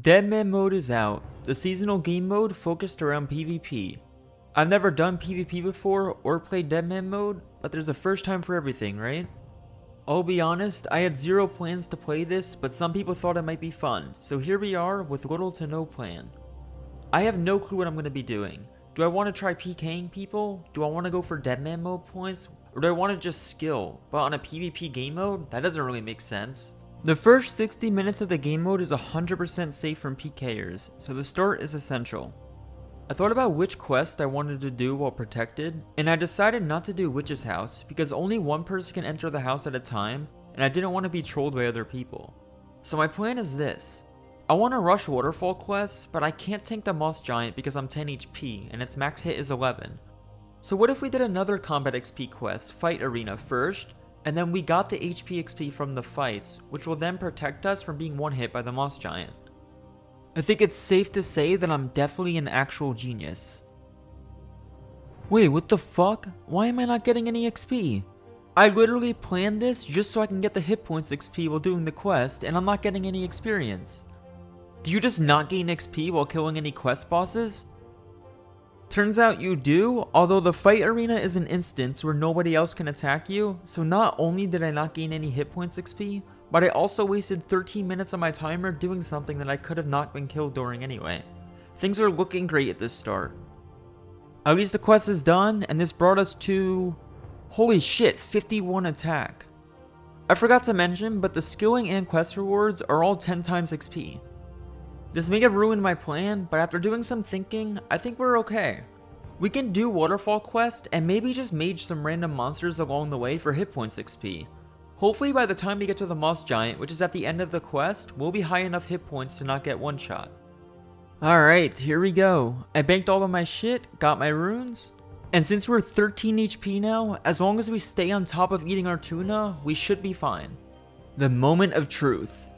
Deadman mode is out, the seasonal game mode focused around PvP. I've never done PvP before or played Deadman mode, but there's a first time for everything, right? I'll be honest, I had zero plans to play this, but some people thought it might be fun, so here we are with little to no plan. I have no clue what I'm going to be doing. Do I want to try PKing people? Do I want to go for Deadman mode points? Or do I want to just skill, but on a PvP game mode? That doesn't really make sense. The first 60 minutes of the game mode is 100% safe from PKers, so the start is essential. I thought about which quest I wanted to do while protected, and I decided not to do Witch's House because only one person can enter the house at a time, and I didn't want to be trolled by other people. So my plan is this. I want to rush waterfall quests, but I can't tank the Moss Giant because I'm 10 HP and its max hit is 11. So what if we did another combat XP quest, Fight Arena first, and then we got the HP XP from the fights, which will then protect us from being one hit by the Moss Giant. I think it's safe to say that I'm definitely an actual genius. Wait, what the fuck? Why am I not getting any XP? I literally planned this just so I can get the hit points XP while doing the quest, and I'm not getting any experience. Do you just not gain XP while killing any quest bosses? Turns out you do, although the fight arena is an instance where nobody else can attack you, so not only did I not gain any hit points XP, but I also wasted 13 minutes on my timer doing something that I could have not been killed during anyway. Things are looking great at this start. At least the quest is done, and this brought us to... holy shit, 51 attack. I forgot to mention, but the skilling and quest rewards are all 10 times XP. This may have ruined my plan, but after doing some thinking, I think we're okay. We can do Waterfall quest and maybe just mage some random monsters along the way for hit points XP. Hopefully by the time we get to the Moss Giant, which is at the end of the quest, we'll be high enough hit points to not get one shot. Alright, here we go. I banked all of my shit, got my runes, and since we're 13 HP now, as long as we stay on top of eating our tuna, we should be fine. The moment of truth.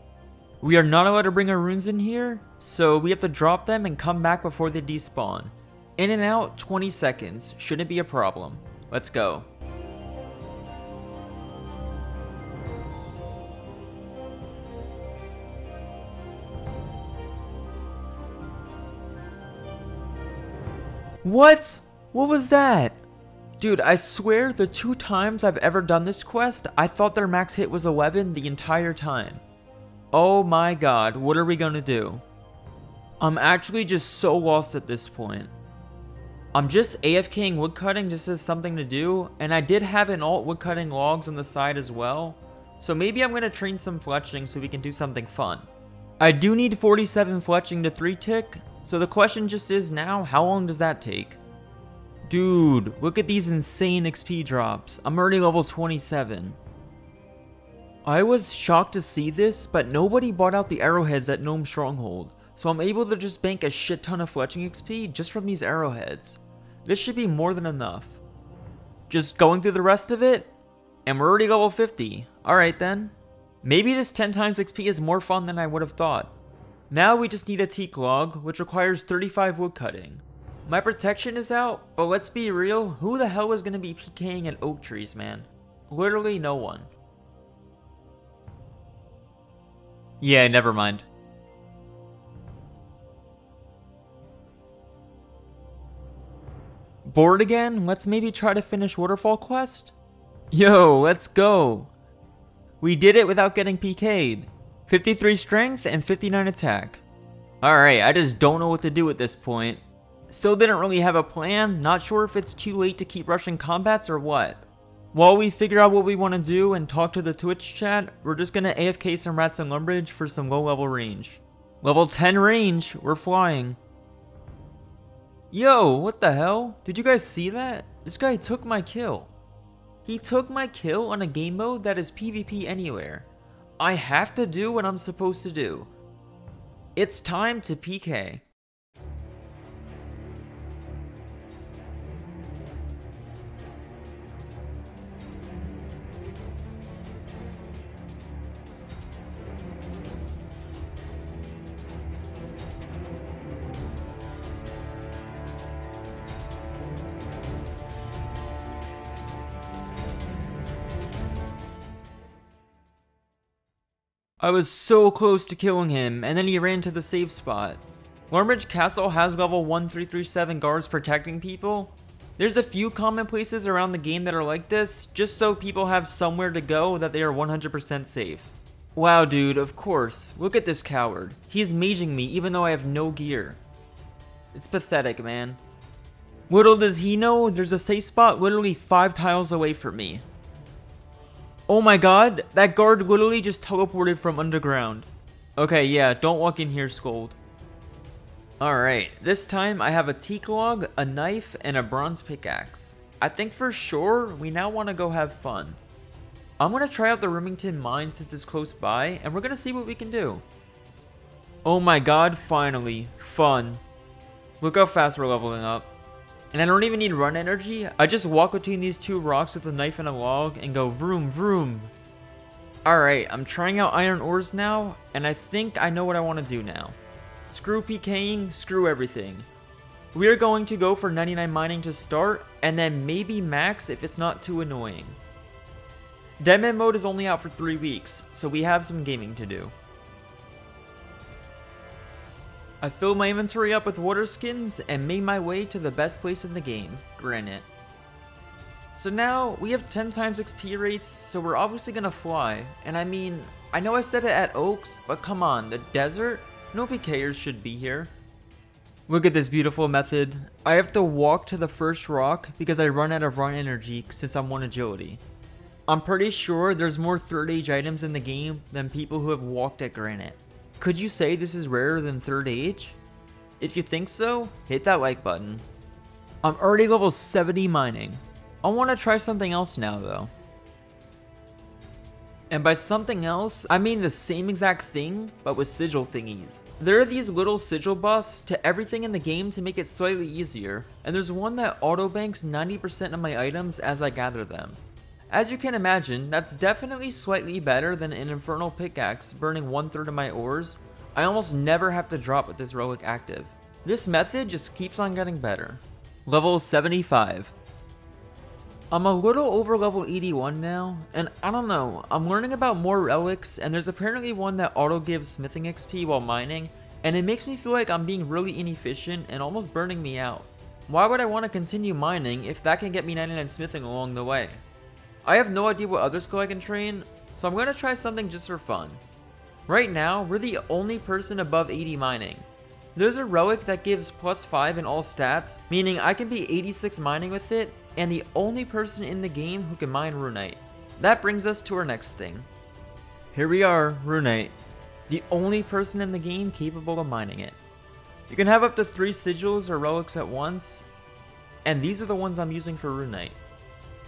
We are not allowed to bring our runes in here, so we have to drop them and come back before they despawn. In and out, 20 seconds. Shouldn't be a problem. Let's go. What? What was that? Dude, I swear the 2 times I've ever done this quest, I thought their max hit was 11 the entire time. Oh my god, what are we gonna do? I'm actually just so lost at this point. I'm just AFKing woodcutting just as something to do, and I did have an alt woodcutting logs on the side as well, so maybe I'm gonna train some fletching so we can do something fun. I do need 47 fletching to 3 tick, so the question just is now, how long does that take? Dude, look at these insane XP drops. I'm already level 27. I was shocked to see this, but nobody bought out the arrowheads at Gnome Stronghold, so I'm able to just bank a shit ton of fletching XP just from these arrowheads. This should be more than enough. Just going through the rest of it, and we're already level 50. Alright then. Maybe this 10 times XP is more fun than I would have thought. Now we just need a teak log, which requires 35 woodcutting. My protection is out, but let's be real, who the hell is going to be PKing at oak trees, man? Literally no one. Yeah, never mind. Bored again? Let's maybe try to finish Waterfall quest? Yo, let's go! We did it without getting PK'd. 53 strength and 59 attack. Alright, I just don't know what to do at this point. Still didn't really have a plan, not sure if it's too late to keep rushing combats or what. While we figure out what we want to do and talk to the Twitch chat, we're just gonna AFK some Rats and Lumbridge for some low level range. Level 10 range, we're flying. Yo, what the hell? Did you guys see that? This guy took my kill. He took my kill on a game mode that is PvP anywhere. I have to do what I'm supposed to do. It's time to PK. I was so close to killing him, and then he ran to the safe spot. Wormbridge Castle has level 1337 guards protecting people. There's a few common places around the game that are like this, just so people have somewhere to go that they are 100% safe. Wow dude, of course. Look at this coward. He's maging me even though I have no gear. It's pathetic, man. Little does he know, there's a safe spot literally 5 tiles away from me. Oh my god, that guard literally just teleported from underground. Okay, yeah, don't walk in here, Scold. Alright, this time I have a teak log, a knife, and a bronze pickaxe. I think for sure, we now want to go have fun. I'm going to try out the Remington mine since it's close by, and we're going to see what we can do. Oh my god, finally. Fun. Look how fast we're leveling up. And I don't even need run energy, I just walk between these two rocks with a knife and a log and go vroom vroom. Alright, I'm trying out iron ores now, and I think I know what I want to do now. Screw PKing, screw everything. We are going to go for 99 mining to start, and then maybe max if it's not too annoying. Deadman mode is only out for 3 weeks, so we have some gaming to do. I filled my inventory up with water skins and made my way to the best place in the game, Granite. So now, we have 10 times XP rates, so we're obviously gonna fly, and I mean, I know I said it at Oaks, but come on, the desert? No PKers should be here. Look at this beautiful method. I have to walk to the first rock because I run out of run energy since I'm 1 agility. I'm pretty sure there's more third age items in the game than people who have walked at Granite. Could you say this is rarer than third age? If you think so, hit that like button. I'm already level 70 mining. I want to try something else now though. And by something else, I mean the same exact thing, but with sigil thingies. There are these little sigil buffs to everything in the game to make it slightly easier, and there's one that auto-banks 90% of my items as I gather them. As you can imagine, that's definitely slightly better than an infernal pickaxe burning 1/3 of my ores. I almost never have to drop with this relic active. This method just keeps on getting better. Level 75. I'm a little over level 81 now, and I don't know, I'm learning about more relics, and there's apparently one that auto gives smithing XP while mining, and it makes me feel like I'm being really inefficient and almost burning me out. Why would I want to continue mining if that can get me 99 smithing along the way? I have no idea what other skill I can train, so I'm going to try something just for fun. Right now, we're the only person above 80 mining. There's a relic that gives +5 in all stats, meaning I can be 86 mining with it, and the only person in the game who can mine runite. That brings us to our next thing. Here we are, runite. The only person in the game capable of mining it. You can have up to 3 sigils or relics at once, and these are the ones I'm using for runite.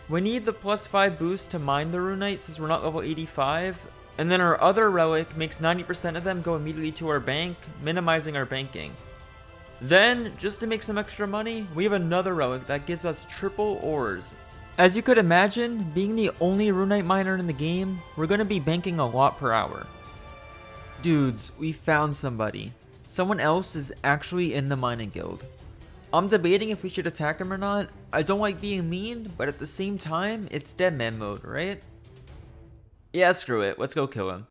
We need the +5 boost to mine the runite since we're not level 85, and then our other relic makes 90% of them go immediately to our bank, minimizing our banking. Then, just to make some extra money, we have another relic that gives us triple ores. As you could imagine, being the only runite miner in the game, we're going to be banking a lot per hour. Dudes, we found somebody. Someone else is actually in the mining guild. I'm debating if we should attack him or not. I don't like being mean, but at the same time, it's Deadman mode, right? Yeah, screw it. Let's go kill him.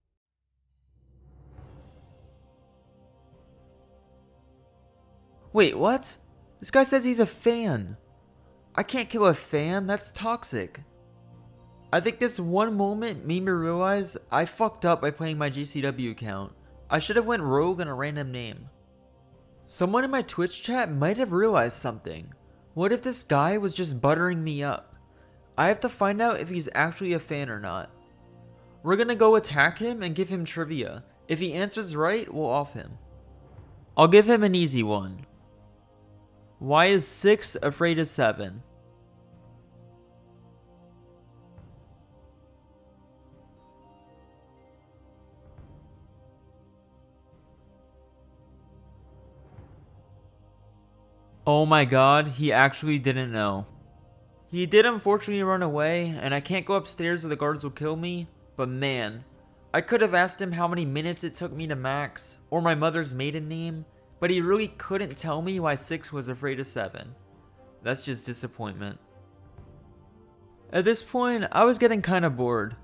Wait, what? This guy says he's a fan. I can't kill a fan, that's toxic. I think this one moment made me realize I fucked up by playing my GCW account. I should have went rogue on a random name. Someone in my Twitch chat might have realized something. What if this guy was just buttering me up? I have to find out if he's actually a fan or not. We're gonna go attack him and give him trivia. If he answers right, we'll off him. I'll give him an easy one. Why is 6 afraid of 7? Oh my god, he actually didn't know. He did unfortunately run away, and I can't go upstairs or the guards will kill me, but man, I could have asked him how many minutes it took me to max, or my mother's maiden name, but he really couldn't tell me why 6 was afraid of 7. That's just disappointment. At this point, I was getting kinda bored.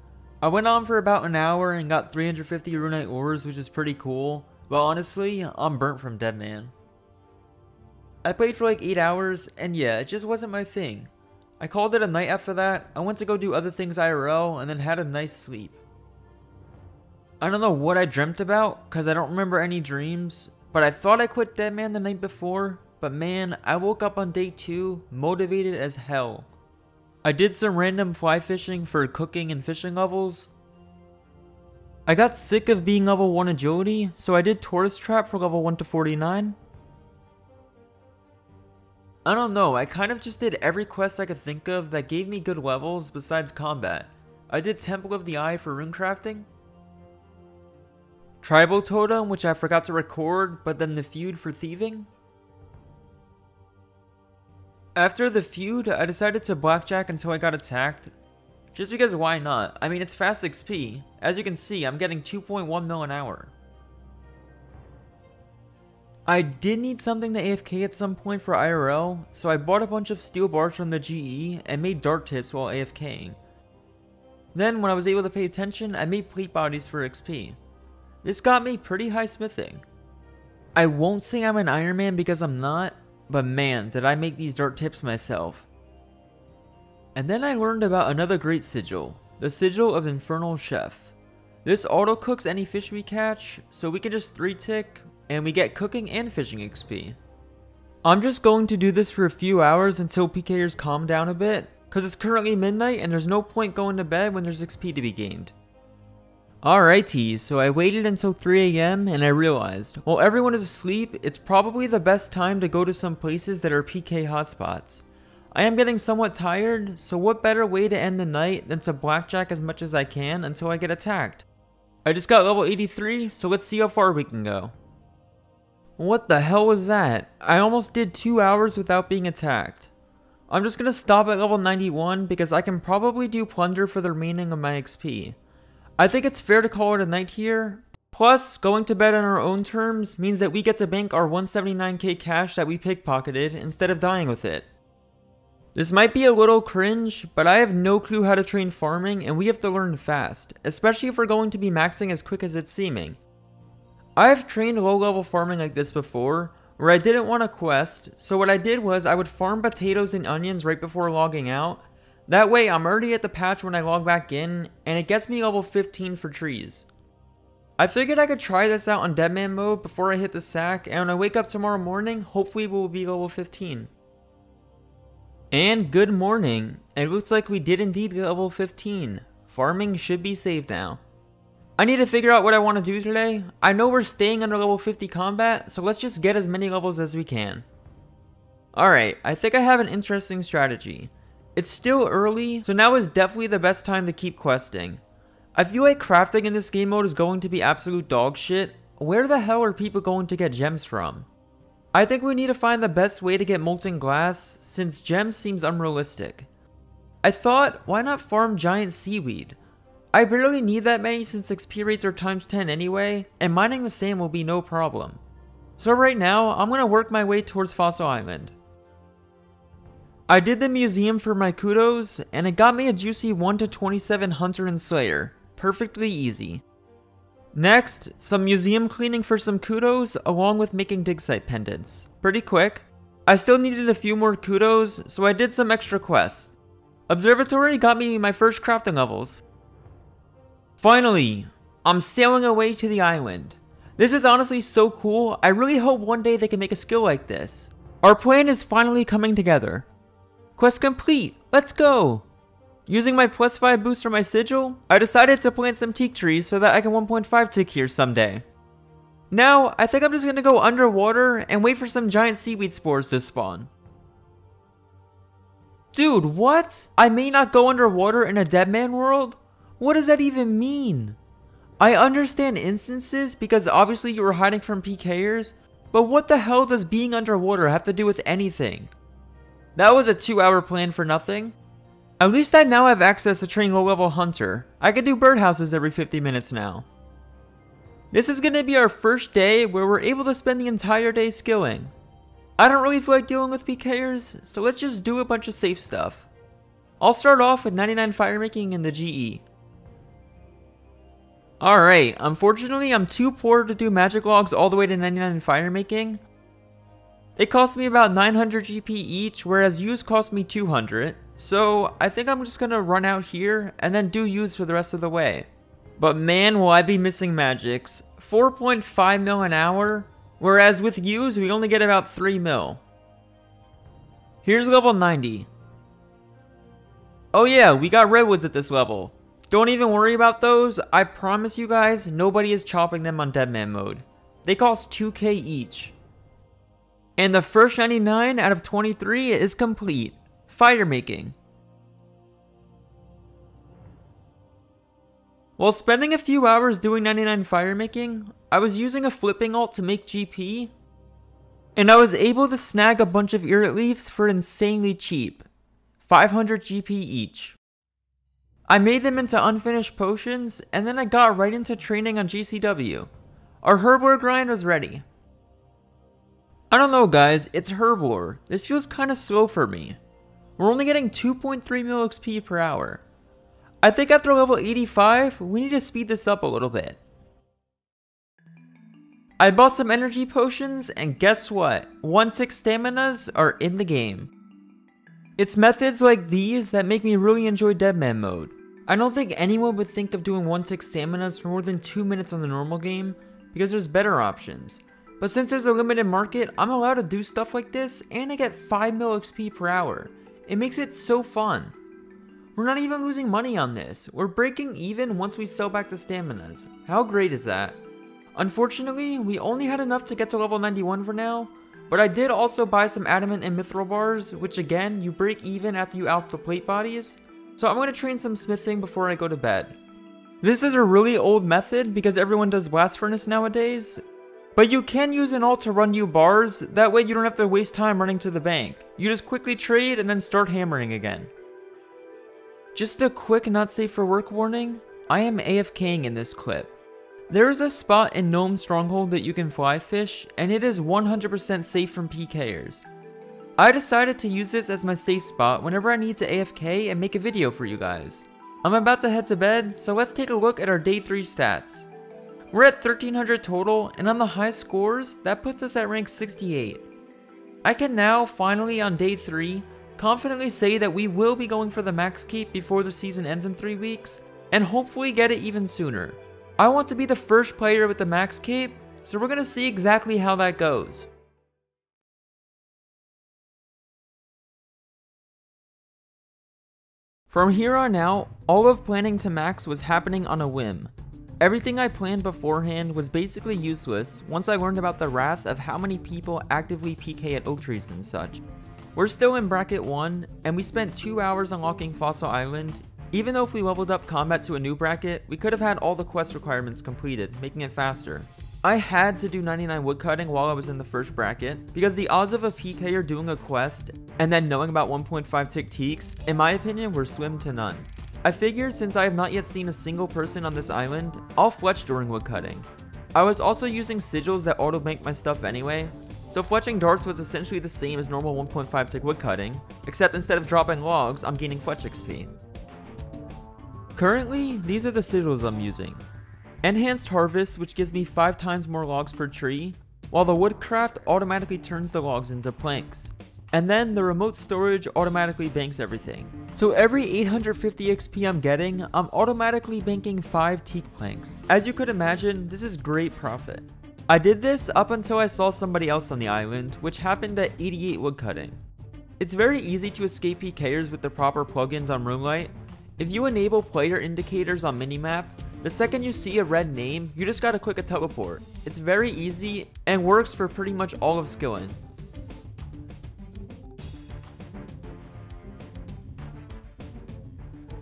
I went on for about an hour and got 350 runite ores, which is pretty cool, but honestly, I'm burnt from Deadman. I played for like 8 hours, and yeah, it just wasn't my thing. I called it a night after that. I went to go do other things IRL, and then had a nice sleep. I don't know what I dreamt about, cause I don't remember any dreams, but I thought I quit Deadman the night before, but man, I woke up on day 2, motivated as hell. I did some random fly fishing for cooking and fishing levels. I got sick of being level 1 agility, so I did tourist trap for level 1 to 49. I don't know, I kind of just did every quest I could think of that gave me good levels besides combat. I did Temple of the Eye for rune crafting, Tribal Totem, which I forgot to record, but then the feud for thieving. After the feud, I decided to blackjack until I got attacked. Just because why not? I mean, it's fast XP. As you can see, I'm getting 2.1 mil an hour. I did need something to AFK at some point for IRL, so I bought a bunch of steel bars from the GE and made dart tips while AFKing. Then, when I was able to pay attention, I made plate bodies for XP. This got me pretty high smithing. I won't say I'm an Iron Man because I'm not, but man, did I make these dart tips myself. And then I learned about another great sigil, the Sigil of Infernal Chef. This auto cooks any fish we catch, so we can just 3-tick, and we get cooking and fishing XP. I'm just going to do this for a few hours until PKers calm down a bit, cause it's currently midnight and there's no point going to bed when there's XP to be gained. Alrighty, so I waited until 3 AM and I realized, while everyone is asleep, it's probably the best time to go to some places that are PK hotspots. I am getting somewhat tired, so what better way to end the night than to blackjack as much as I can until I get attacked. I just got level 83, so let's see how far we can go. What the hell was that? I almost did 2 hours without being attacked. I'm just gonna stop at level 91 because I can probably do plunder for the remaining of my XP. I think it's fair to call it a night here. Plus, going to bed on our own terms means that we get to bank our 179k cash that we pickpocketed instead of dying with it. This might be a little cringe, but I have no clue how to train farming and we have to learn fast, especially if we're going to be maxing as quick as it's seeming. I have trained low level farming like this before, where I didn't want a quest, so what I did was I would farm potatoes and onions right before logging out. That way I'm already at the patch when I log back in, and it gets me level 15 for trees. I figured I could try this out on Deadman mode before I hit the sack, and when I wake up tomorrow morning, hopefully we'll be level 15. And good morning, it looks like we did indeed get level 15. Farming should be saved now. I need to figure out what I want to do today. I know we're staying under level 50 combat, so let's just get as many levels as we can. Alright, I think I have an interesting strategy. It's still early, so now is definitely the best time to keep questing. I feel like crafting in this game mode is going to be absolute dog shit. Where the hell are people going to get gems from? I think we need to find the best way to get molten glass, since gems seems unrealistic. I thought, why not farm giant seaweed? I barely need that many since XP rates are times 10 anyway, and mining the same will be no problem. So right now, I'm going to work my way towards Fossil Island. I did the museum for my kudos, and it got me a juicy 1 to 27 Hunter and Slayer. Perfectly easy. Next, some museum cleaning for some kudos, along with making dig site pendants. Pretty quick. I still needed a few more kudos, so I did some extra quests. Observatory got me my first crafting levels. Finally, I'm sailing away to the island. This is honestly so cool, I really hope one day they can make a skill like this. Our plan is finally coming together. Quest complete, let's go! Using my plus 5 boost for my sigil, I decided to plant some teak trees so that I can 1.5 tick here someday. Now, I think I'm just gonna go underwater and wait for some giant seaweed spores to spawn. Dude, what? I may not go underwater in a Deadman world? What does that even mean? I understand instances because obviously you were hiding from PKers, but what the hell does being underwater have to do with anything? That was a 2-hour plan for nothing. At least I now have access to train low-level Hunter. I can do birdhouses every 50 minutes now. This is gonna be our first day where we're able to spend the entire day skilling. I don't really feel like dealing with PKers, so let's just do a bunch of safe stuff. I'll start off with 99 firemaking in the GE. Alright, unfortunately I'm too poor to do magic logs all the way to 99 in fire making. It cost me about 900 GP each, whereas use cost me 200. So I think I'm just gonna run out here and then do use for the rest of the way. But man, will I be missing magics. 4.5 mil an hour, whereas with use we only get about 3 mil. Here's level 90. Oh yeah, we got redwoods at this level. Don't even worry about those. I promise you guys, nobody is chopping them on Deadman mode. They cost 2k each. And the first 99 out of 23 is complete. Fire making. While spending a few hours doing 99 fire making, I was using a flipping ult to make GP. And I was able to snag a bunch of Irrit Leaves for insanely cheap. 500 GP each. I made them into unfinished potions, and then I got right into training on GCW. Our Herblore grind was ready. I don't know guys, it's Herblore. This feels kind of slow for me. We're only getting 2.3 mil XP per hour. I think after level 85, we need to speed this up a little bit. I bought some energy potions, and guess what? 1/6 staminas are in the game. It's methods like these that make me really enjoy Deadman mode. I don't think anyone would think of doing 1/6 staminas for more than 2 minutes on the normal game, because there's better options. But since there's a limited market, I'm allowed to do stuff like this, and I get 5 mil XP per hour. It makes it so fun. We're not even losing money on this. We're breaking even once we sell back the staminas. How great is that? Unfortunately, we only had enough to get to level 91 for now, but I did also buy some adamant and mithril bars, which again, you break even after you out the plate bodies. So I'm going to train some smithing before I go to bed. This is a really old method because everyone does blast furnace nowadays, but you can use an ult to run you bars, that way you don't have to waste time running to the bank. You just quickly trade and then start hammering again. Just a quick not safe for work warning, I am AFKing in this clip. There is a spot in Gnome Stronghold that you can fly fish, and it is 100% safe from PKers. I decided to use this as my safe spot whenever I need to AFK and make a video for you guys. I'm about to head to bed, so let's take a look at our day 3 stats. We're at 1300 total, and on the high scores, that puts us at rank 68. I can now, finally on day 3, confidently say that we will be going for the max cape before the season ends in 3 weeks, and hopefully get it even sooner. I want to be the first player with the max cape, so we're going to see exactly how that goes. From here on out, all of planning to max was happening on a whim. Everything I planned beforehand was basically useless once I learned about the wrath of how many people actively PK at oak trees and such. We're still in bracket 1, and we spent 2 hours unlocking Fossil Island. Even though if we leveled up combat to a new bracket, we could have had all the quest requirements completed, making it faster. I had to do 99 woodcutting while I was in the first bracket, because the odds of a PKer doing a quest and then knowing about 1.5 tick teaks, in my opinion, were slim to none. I figured since I have not yet seen a single person on this island, I'll fletch during woodcutting. I was also using sigils that auto-bank my stuff anyway, so fletching darts was essentially the same as normal 1.5 tick woodcutting, except instead of dropping logs, I'm gaining fletch XP. Currently, these are the sigils I'm using. Enhanced Harvest, which gives me 5 times more logs per tree, while the Woodcraft automatically turns the logs into planks. And then the Remote Storage automatically banks everything. So every 850 XP I'm getting, I'm automatically banking 5 teak planks. As you could imagine, this is great profit. I did this up until I saw somebody else on the island, which happened at 88 woodcutting. It's very easy to escape PKers with the proper plugins on Roomlight. If you enable player indicators on minimap, the second you see a red name, you just gotta click a teleport. It's very easy and works for pretty much all of skilling.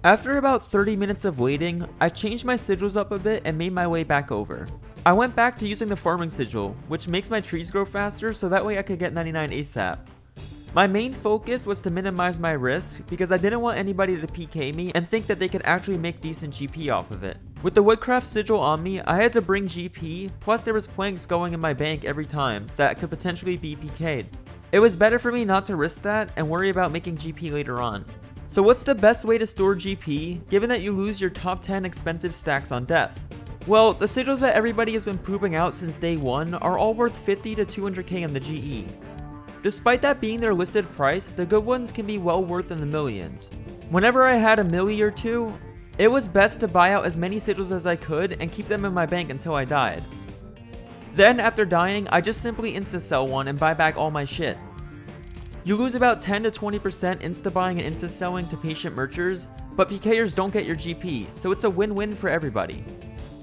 After about 30 minutes of waiting, I changed my sigils up a bit and made my way back over. I went back to using the farming sigil, which makes my trees grow faster so that way I could get 99 ASAP. My main focus was to minimize my risk because I didn't want anybody to PK me and think that they could actually make decent GP off of it. With the Woodcraft sigil on me, I had to bring GP, plus there was planks going in my bank every time that could potentially be PK'd. It was better for me not to risk that and worry about making GP later on. So what's the best way to store GP given that you lose your top 10 expensive stacks on death? Well, the sigils that everybody has been proving out since day 1 are all worth 50 to 200k on the GE. Despite that being their listed price, the good ones can be well worth in the millions. Whenever I had a milli or two, it was best to buy out as many sigils as I could and keep them in my bank until I died. Then after dying, I just simply insta-sell one and buy back all my shit. You lose about 10 to 20% insta-buying and insta-selling to patient merchers, but PKers don't get your GP, so it's a win-win for everybody.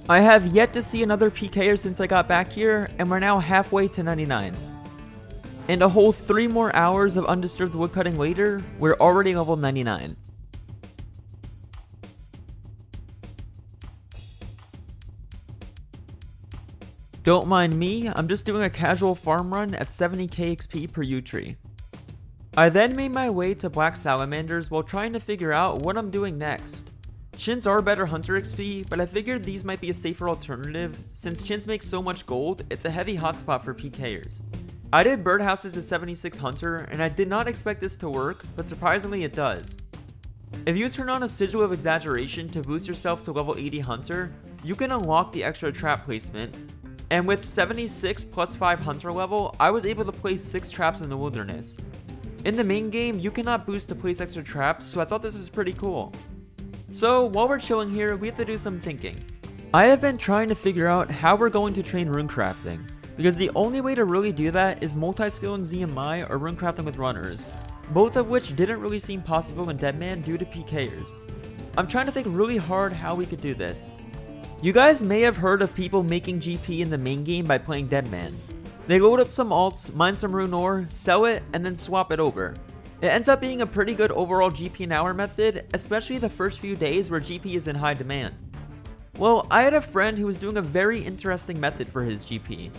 I have yet to see another PKer since I got back here, and we're now halfway to 99. And a whole 3 more hours of undisturbed woodcutting later, we're already level 99. Don't mind me, I'm just doing a casual farm run at 70k XP per yew tree. I then made my way to black salamanders while trying to figure out what I'm doing next. Chins are better hunter XP, but I figured these might be a safer alternative. Since chins make so much gold, it's a heavy hotspot for PKers. I did birdhouses to 76 hunter, and I did not expect this to work, but surprisingly it does. If you turn on a sigil of exaggeration to boost yourself to level 80 hunter, you can unlock the extra trap placement, and with 76 plus 5 hunter level, I was able to place 6 traps in the wilderness. In the main game, you cannot boost to place extra traps, so I thought this was pretty cool. So while we're chilling here, we have to do some thinking. I have been trying to figure out how we're going to train runecrafting, because the only way to really do that is multi-skilling ZMI or runecrafting with runners, both of which didn't really seem possible in Deadman due to PKers. I'm trying to think really hard how we could do this. You guys may have heard of people making GP in the main game by playing Deadman. They load up some alts, mine some rune ore, sell it, and then swap it over. It ends up being a pretty good overall GP an hour method, especially the first few days where GP is in high demand. Well, I had a friend who was doing a very interesting method for his GP.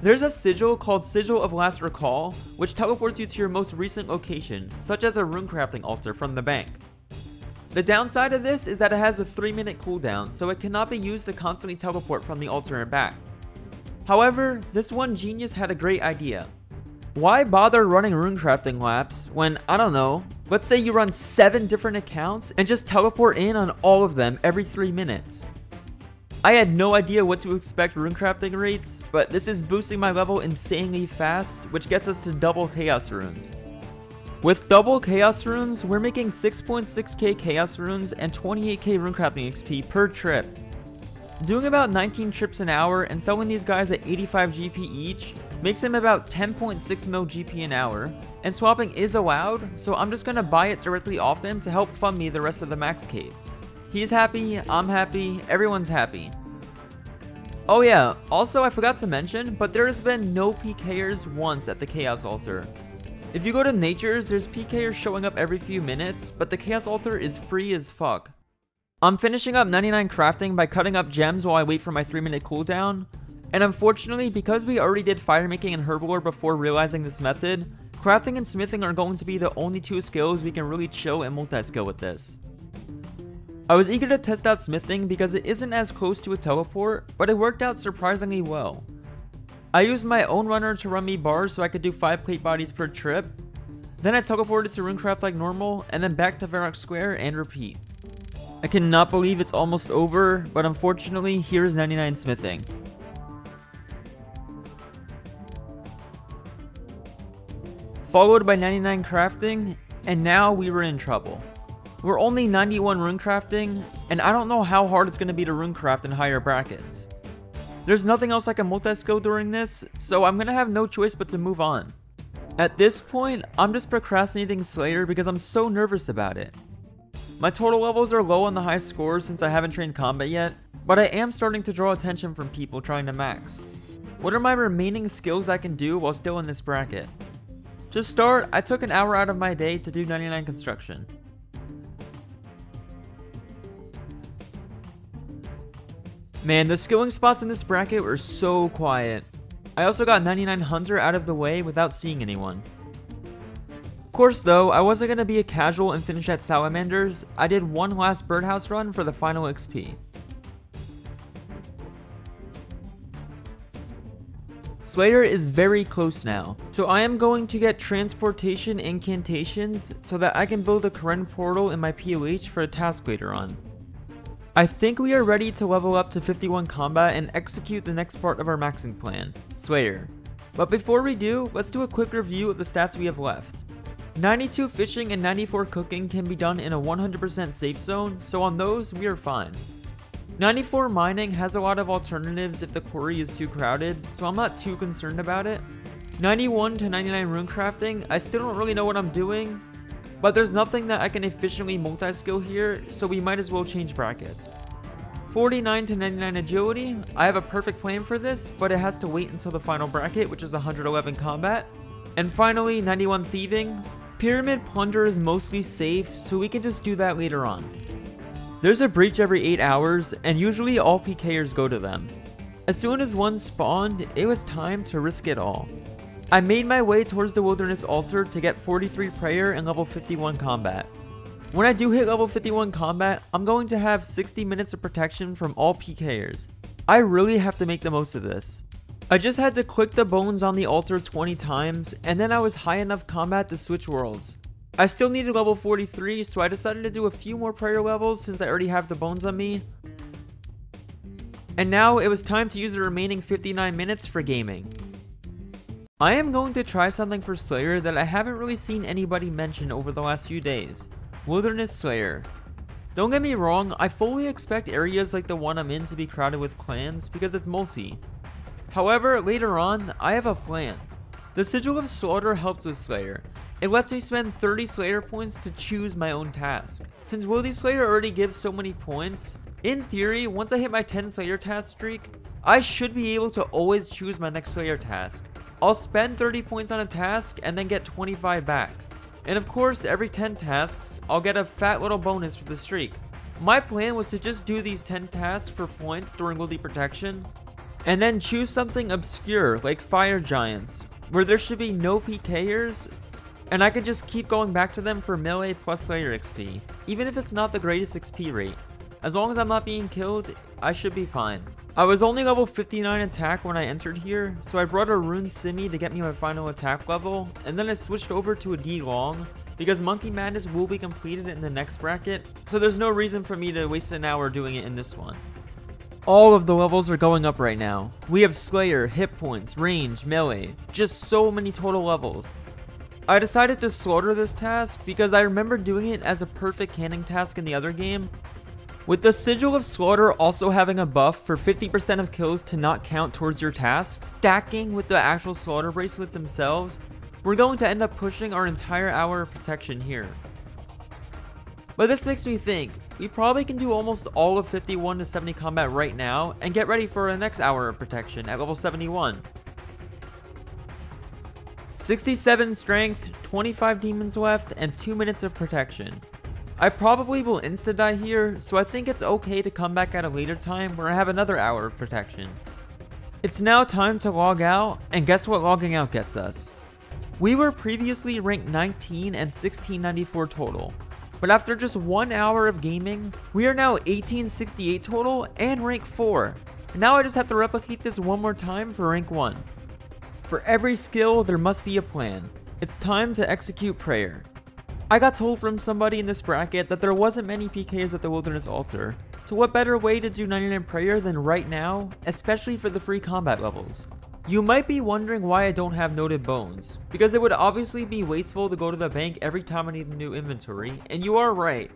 There's a sigil called Sigil of Last Recall, which teleports you to your most recent location, such as a runecrafting altar from the bank. The downside of this is that it has a 3-minute cooldown, so it cannot be used to constantly teleport from the altar and back. However, this one genius had a great idea. Why bother running runecrafting laps when, I don't know, let's say you run 7 different accounts and just teleport in on all of them every 3 minutes? I had no idea what to expect runecrafting rates, but this is boosting my level insanely fast, which gets us to double chaos runes. With double chaos runes, we're making 6.6k chaos runes and 28k runecrafting XP per trip. Doing about 19 trips an hour and selling these guys at 85 GP each makes them about 10.6 mil GP an hour, and swapping is allowed, so I'm just gonna buy it directly off him to help fund me the rest of the max cave. He's happy, I'm happy, everyone's happy. Oh yeah, also I forgot to mention, but there has been no PKers once at the Chaos Altar. If you go to Nature's, there's PKers showing up every few minutes, but the Chaos Altar is free as fuck. I'm finishing up 99 crafting by cutting up gems while I wait for my 3-minute cooldown, and unfortunately, because we already did fire making and herblore before realizing this method, crafting and smithing are going to be the only 2 skills we can really chill and multi-skill with this. I was eager to test out smithing because it isn't as close to a teleport, but it worked out surprisingly well. I used my own runner to run me bars so I could do 5 plate bodies per trip, then I teleported to runecraft like normal, and then back to Varrock Square and repeat. I cannot believe it's almost over, but unfortunately, here is 99 smithing. Followed by 99 crafting, and now we were in trouble. We're only 91 runecrafting, and I don't know how hard it's going to be to runecraft in higher brackets. There's nothing else I can multi-skill during this, so I'm going to have no choice but to move on. At this point, I'm just procrastinating Slayer because I'm so nervous about it. My total levels are low on the high scores since I haven't trained combat yet, but I am starting to draw attention from people trying to max. What are my remaining skills I can do while still in this bracket? To start, I took an hour out of my day to do 99 construction. Man, the skilling spots in this bracket were so quiet. I also got 99 Hunter out of the way without seeing anyone. Of course though, I wasn't going to be a casual and finish at Salamanders. I did one last birdhouse run for the final XP. Slayer is very close now, so I am going to get transportation incantations so that I can build a Karen portal in my POH for a task later on. I think we are ready to level up to 51 combat and execute the next part of our maxing plan, Slayer. But before we do, let's do a quick review of the stats we have left. 92 fishing and 94 cooking can be done in a 100% safe zone, so on those we are fine. 94 mining has a lot of alternatives if the quarry is too crowded, so I'm not too concerned about it. 91 to 99 rune crafting, I still don't really know what I'm doing, but there's nothing that I can efficiently multi-skill here, so we might as well change brackets. 49 to 99 agility, I have a perfect plan for this, but it has to wait until the final bracket, which is 111 combat. And finally, 91 thieving. Pyramid plunder is mostly safe, so we can just do that later on. There's a breach every 8 hours, and usually all PKers go to them. As soon as one spawned, it was time to risk it all. I made my way towards the wilderness altar to get 43 prayer and level 51 combat. When I do hit level 51 combat, I'm going to have 60 minutes of protection from all PKers. I really have to make the most of this. I just had to click the bones on the altar 20 times, and then I was high enough combat to switch worlds. I still needed level 43, so I decided to do a few more prayer levels since I already have the bones on me. And now it was time to use the remaining 59 minutes for gaming. I am going to try something for Slayer that I haven't really seen anybody mention over the last few days. Wilderness Slayer. Don't get me wrong, I fully expect areas like the one I'm in to be crowded with clans because it's multi. However, later on, I have a plan. The Sigil of Slaughter helps with Slayer. It lets me spend 30 Slayer points to choose my own task. Since Wildy Slayer already gives so many points, in theory, once I hit my 10 Slayer task streak, I should be able to always choose my next Slayer task. I'll spend 30 points on a task and then get 25 back. And of course, every 10 tasks, I'll get a fat little bonus for the streak. My plan was to just do these 10 tasks for points during Wildy Protection, and then choose something obscure like Fire Giants, where there should be no PKers, and I could just keep going back to them for melee plus Slayer XP, even if it's not the greatest XP rate. As long as I'm not being killed, I should be fine. I was only level 59 attack when I entered here, so I brought a rune Simi to get me my final attack level, and then I switched over to a D long, because Monkey Madness will be completed in the next bracket, so there's no reason for me to waste an hour doing it in this one. All of the levels are going up right now. We have Slayer, hit points, range, melee, just so many total levels. I decided to slaughter this task because I remember doing it as a perfect canning task in the other game, with the Sigil of Slaughter also having a buff for 50% of kills to not count towards your task, stacking with the actual Slaughter bracelets themselves, we're going to end up pushing our entire hour of protection here. But this makes me think, we probably can do almost all of 51 to 70 combat right now and get ready for the next hour of protection at level 71. 67 strength, 25 demons left, and 2 minutes of protection. I probably will insta-die here, so I think it's okay to come back at a later time where I have another hour of protection. It's now time to log out, and guess what logging out gets us? We were previously ranked 19 and 1694 total, but after just 1 hour of gaming, we are now 1868 total and rank 4. Now I just have to replicate this one more time for rank 1. For every skill, there must be a plan. It's time to execute prayer. I got told from somebody in this bracket that there wasn't many PKs at the Wilderness Altar, so what better way to do 99 prayer than right now, especially for the free combat levels. You might be wondering why I don't have noted bones, because it would obviously be wasteful to go to the bank every time I need a new inventory, and you are right.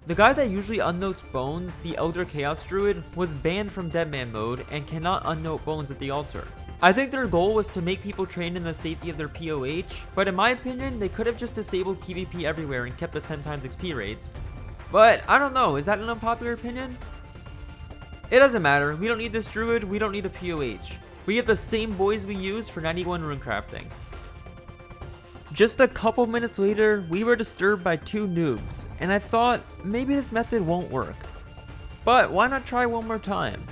The guy that usually unnotes bones, the Elder Chaos Druid, was banned from Deadman mode and cannot unnote bones at the altar. I think their goal was to make people train in the safety of their POH, but in my opinion, they could have just disabled PvP everywhere and kept the 10 times XP rates. But I don't know, is that an unpopular opinion? It doesn't matter, we don't need this druid, we don't need a POH. We have the same boys we used for 91 rune crafting. Just a couple minutes later, we were disturbed by 2 noobs, and I thought, maybe this method won't work. But why not try one more time?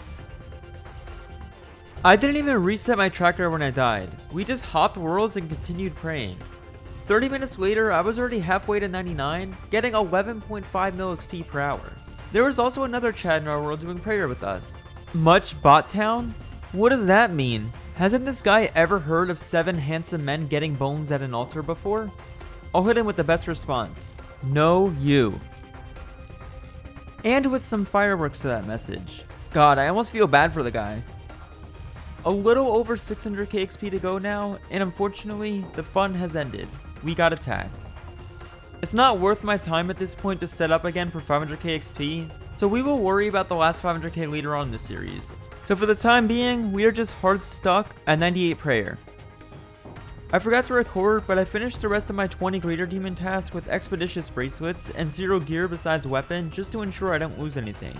I didn't even reset my tracker when I died. We just hopped worlds and continued praying. 30 minutes later, I was already halfway to 99, getting 11.5 mil XP per hour. There was also another Chad in our world doing prayer with us. Much Bot Town? What does that mean? Hasn't this guy ever heard of 7 handsome men getting bones at an altar before? I'll hit him with the best response. No, you. and with some fireworks to that message. God, I almost feel bad for the guy. A little over 600k XP to go now, and unfortunately, the fun has ended. We got attacked. It's not worth my time at this point to set up again for 500k XP, so we will worry about the last 500k later on in the series. So for the time being, we are just hard stuck at 98 prayer. I forgot to record, but I finished the rest of my 20 Greater Demon tasks with Expeditious Bracelets and 0 gear besides weapon just to ensure I don't lose anything.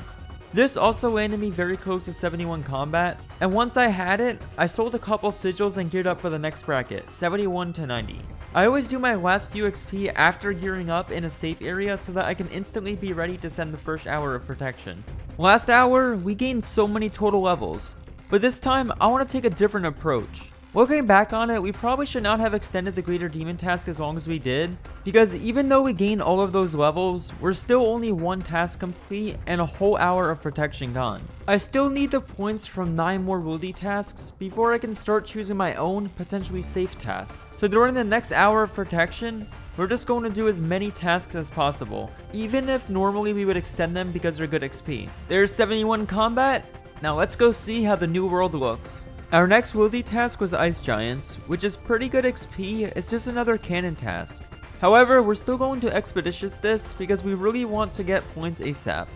This also landed me very close to 71 combat, and once I had it, I sold a couple sigils and geared up for the next bracket, 71 to 90. I always do my last few XP after gearing up in a safe area so that I can instantly be ready to send the first hour of protection. Last hour, we gained so many total levels, but this time I want to take a different approach. Looking back on it, we probably should not have extended the Greater Demon task as long as we did, because even though we gained all of those levels, we're still only one task complete and a whole hour of protection gone. I still need the points from 9 more wildy tasks before I can start choosing my own, potentially safe tasks. So during the next hour of protection, we're just going to do as many tasks as possible, even if normally we would extend them because they're good XP. There's 71 combat. Now let's go see how the new world looks. Our next wildy task was Ice Giants, which is pretty good XP, it's just another cannon task. However, we're still going to Expeditious this because we really want to get points ASAP.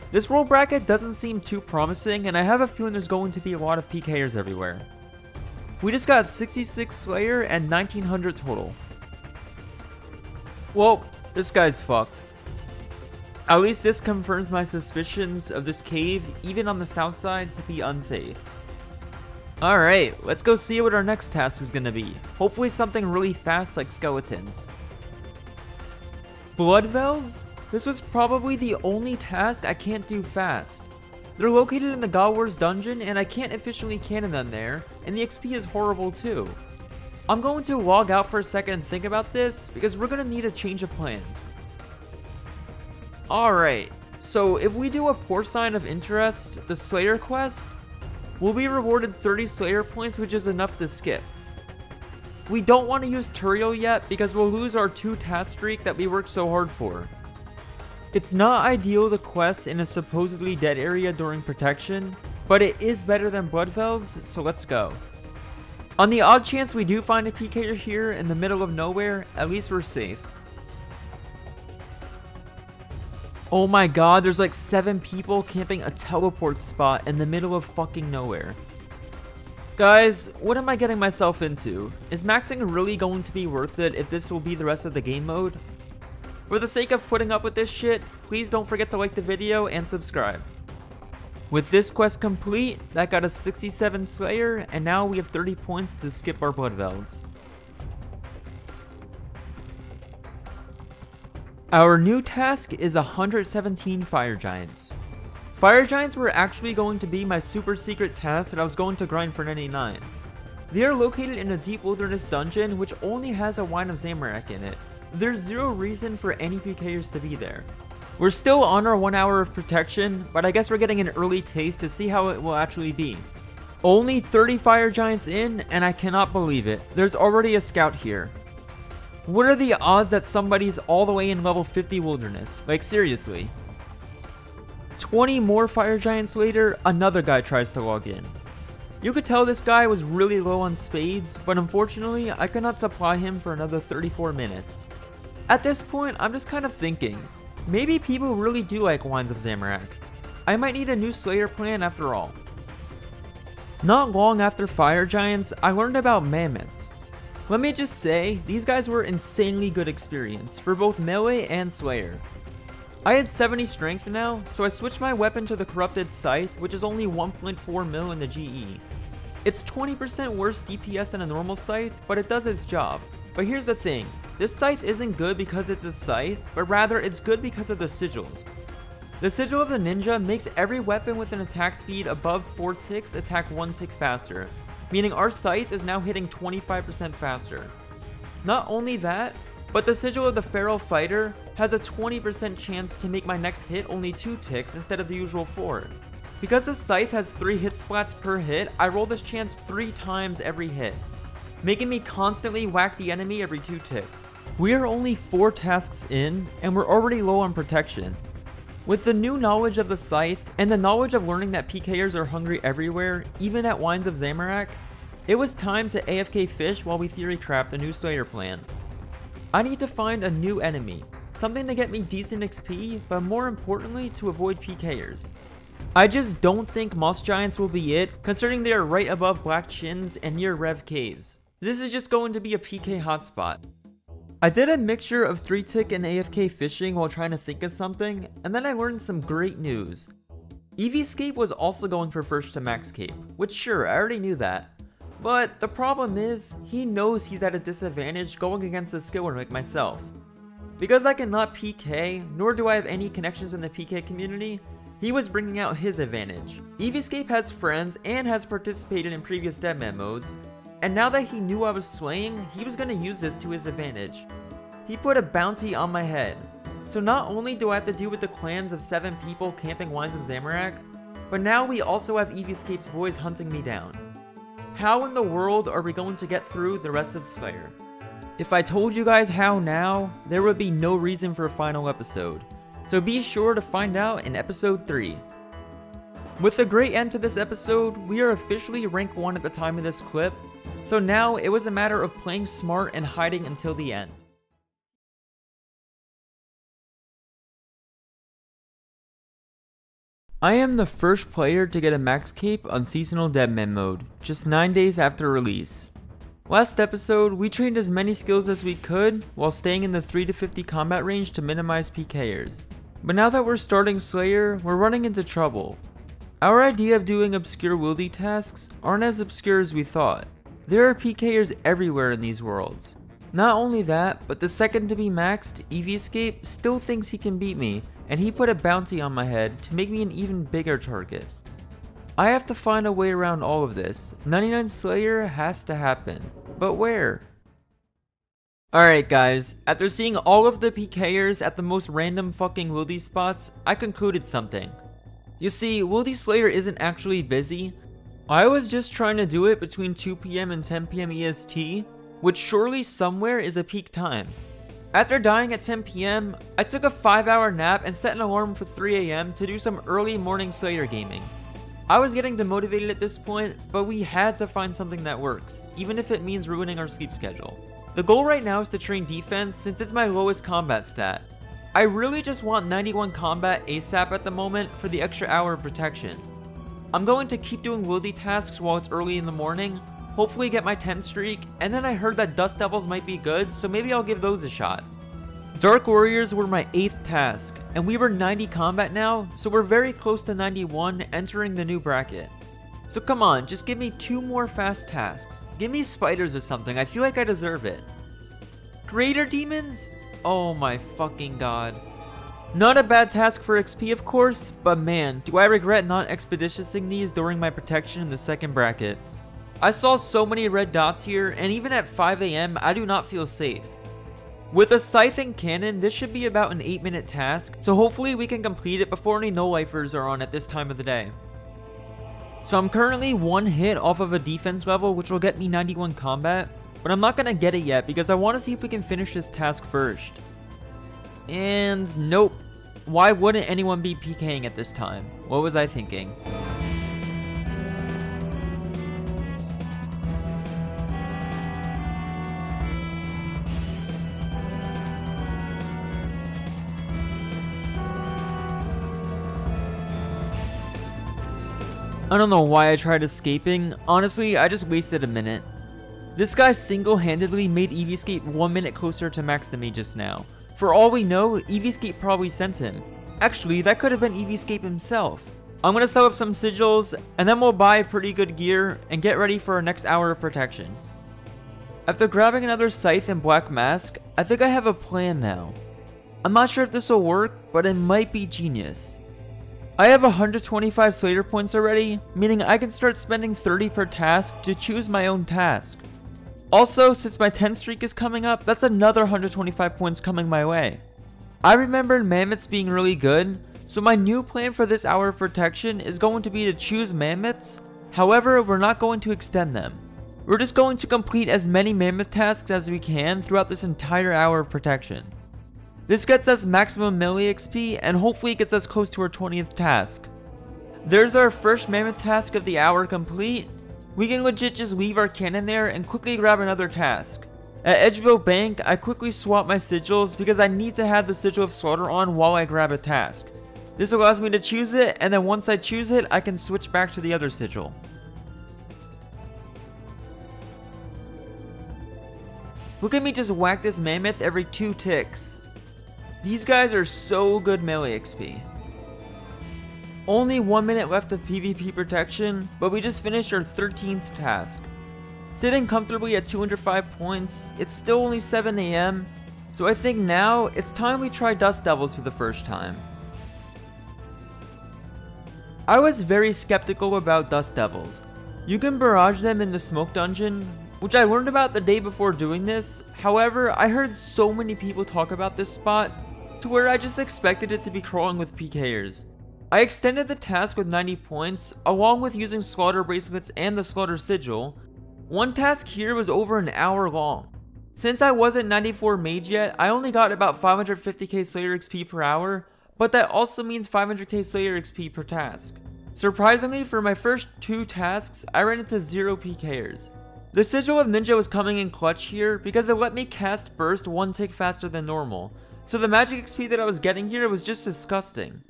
This world bracket doesn't seem too promising, and I have a feeling there's going to be a lot of PKers everywhere. We just got 66 Slayer and 1900 total. Well, this guy's fucked. At least this confirms my suspicions of this cave, even on the south side, to be unsafe. Alright, let's go see what our next task is gonna be. Hopefully something really fast like skeletons. Bloodvelds? This was probably the only task I can't do fast. They're located in the God Wars dungeon and I can't efficiently cannon them there, and the XP is horrible too. I'm going to log out for a second and think about this, because we're gonna need a change of plans. Alright, so if we do a Poor Sign of Interest, the Slayer quest, we'll be rewarded 30 Slayer points, which is enough to skip. We don't want to use Turiel yet because we'll lose our 2 task streak that we worked so hard for. It's not ideal to quest in a supposedly dead area during protection, but it is better than Bloodvelds, so let's go. On the odd chance we do find a PKer here in the middle of nowhere, at least we're safe. Oh my god, there's like 7 people camping a teleport spot in the middle of fucking nowhere. Guys, what am I getting myself into? Is maxing really going to be worth it if this will be the rest of the game mode? For the sake of putting up with this shit, please don't forget to like the video and subscribe. With this quest complete, that got us 67 Slayer, and now we have 30 points to skip our Bloodvelds. Our new task is 117 Fire Giants. Fire Giants were actually going to be my super secret task that I was going to grind for 99. They are located in a deep wilderness dungeon which only has a Wine of Zamorak in it. There's zero reason for any PKers to be there. We're still on our 1 hour of protection, but I guess we're getting an early taste to see how it will actually be. Only 30 Fire Giants in, and I cannot believe it. There's already a scout here. What are the odds that somebody's all the way in level 50 wilderness? Like, seriously. 20 more Fire Giants later, another guy tries to log in. You could tell this guy was really low on spades, but unfortunately, I could not supply him for another 34 minutes. At this point, I'm just kind of thinking, maybe people really do like Wines of Zamorak. I might need a new Slayer plan after all. Not long after Fire Giants, I learned about Mammoths. Let me just say, these guys were insanely good experience for both melee and Slayer. I had 70 strength now, so I switched my weapon to the Corrupted Scythe, which is only 1.4 mil in the GE. It's 20% worse DPS than a normal scythe, but it does its job. But here's the thing, this scythe isn't good because it's a scythe, but rather it's good because of the sigils. The sigil of the ninja makes every weapon with an attack speed above 4 ticks attack 1 tick faster, meaning our scythe is now hitting 25% faster. Not only that, but the sigil of the feral fighter has a 20% chance to make my next hit only 2 ticks instead of the usual 4. Because the scythe has 3 hit splats per hit, I roll this chance 3 times every hit, making me constantly whack the enemy every 2 ticks. We are only 4 tasks in, and we're already low on protection. With the new knowledge of the Scythe, and the knowledge of learning that PKers are hungry everywhere, even at Wines of Zamorak, it was time to AFK fish while we theory craft a new Slayer plan. I need to find a new enemy, something to get me decent XP, but more importantly to avoid PKers. I just don't think Moss Giants will be it, considering they are right above Black Chins and near Rev Caves. This is just going to be a PK hotspot. I did a mixture of 3-tick and AFK fishing while trying to think of something, and then I learned some great news. Eevescape was also going for first to max cape, which sure, I already knew that. But the problem is, he knows he's at a disadvantage going against a skiller like myself. Because I cannot PK, nor do I have any connections in the PK community, he was bringing out his advantage. Eevescape has friends and has participated in previous Deadman modes, and now that he knew I was slaying, he was going to use this to his advantage. He put a bounty on my head. So not only do I have to deal with the clans of 7 people camping Wines of Zamorak, but now we also have Eevescape's boys hunting me down. How in the world are we going to get through the rest of Slayer? If I told you guys how now, there would be no reason for a final episode. So be sure to find out in episode 3. With a great end to this episode, we are officially rank 1 at the time of this clip, so now it was a matter of playing smart and hiding until the end. I am the first player to get a max cape on seasonal Deadman mode, just 9 days after release. Last episode, we trained as many skills as we could while staying in the 3 to 50 combat range to minimize PKers. But now that we're starting Slayer, we're running into trouble. Our idea of doing obscure wildy tasks aren't as obscure as we thought. There are PKers everywhere in these worlds. Not only that, but the second to be maxed, Eevescape still thinks he can beat me, and he put a bounty on my head to make me an even bigger target. I have to find a way around all of this. 99 Slayer has to happen, but where? Alright guys, after seeing all of the PKers at the most random fucking wildy spots, I concluded something. You see, Wildy Slayer isn't actually busy. I was just trying to do it between 2 PM and 10 PM EST, which surely somewhere is a peak time. After dying at 10 PM, I took a 5-hour nap and set an alarm for 3 AM to do some early morning Slayer gaming. I was getting demotivated at this point, but we had to find something that works, even if it means ruining our sleep schedule. The goal right now is to train defense since it's my lowest combat stat. I really just want 91 combat ASAP at the moment for the extra hour of protection. I'm going to keep doing wildy tasks while it's early in the morning, hopefully get my 10 streak, and then I heard that Dust Devils might be good, so maybe I'll give those a shot. Dark Warriors were my 8th task, and we were 90 combat now, so we're very close to 91 entering the new bracket. So come on, just give me 2 more fast tasks. Give me spiders or something, I feel like I deserve it. Greater Demons? Oh my fucking god. Not a bad task for XP of course, but man, do I regret not expeditiousing these during my protection in the second bracket. I saw so many red dots here, and even at 5 AM, I do not feel safe. With a scythe and cannon, this should be about an 8-minute task, so hopefully we can complete it before any no-lifers are on at this time of the day. So I'm currently 1 hit off of a defense level, which will get me 91 combat, but I'm not gonna get it yet because I want to see if we can finish this task first. And nope. Why wouldn't anyone be PKing at this time? What was I thinking? I don't know why I tried escaping. Honestly, I just wasted a minute. This guy single-handedly made Eevescape 1 minute closer to max than me just now. For all we know, Eevescape probably sent him. Actually, that could have been Eevescape himself. I'm gonna sell up some sigils, and then we'll buy pretty good gear and get ready for our next hour of protection. After grabbing another scythe and black mask, I think I have a plan now. I'm not sure if this will work, but it might be genius. I have 125 Slayer points already, meaning I can start spending 30 per task to choose my own task. Also, since my 10 streak is coming up, that's another 125 points coming my way. I remembered mammoths being really good, so my new plan for this hour of protection is going to be to choose mammoths. However, we're not going to extend them. We're just going to complete as many mammoth tasks as we can throughout this entire hour of protection. This gets us maximum melee XP and hopefully gets us close to our 20th task. There's our first mammoth task of the hour complete. We can legit just leave our cannon there and quickly grab another task. At Edgeville Bank, I quickly swap my sigils because I need to have the sigil of slaughter on while I grab a task. This allows me to choose it, and then once I choose it, I can switch back to the other sigil. Look at me just whack this mammoth every 2 ticks. These guys are so good melee XP. Only 1 minute left of PvP protection, but we just finished our 13th task. Sitting comfortably at 205 points, it's still only 7 AM, so I think now it's time we try Dust Devils for the first time. I was very skeptical about Dust Devils. You can barrage them in the smoke dungeon, which I learned about the day before doing this. However, I heard so many people talk about this spot to where I just expected it to be crawling with PKers. I extended the task with 90 points, along with using slaughter bracelets and the slaughter sigil. One task here was over an hour long. Since I wasn't 94 mage yet, I only got about 550k Slayer XP per hour, but that also means 500k Slayer XP per task. Surprisingly, for my first 2 tasks, I ran into 0 PKers. The Sigil of Ninja was coming in clutch here because it let me cast Burst 1 tick faster than normal, so the magic XP that I was getting here was just disgusting.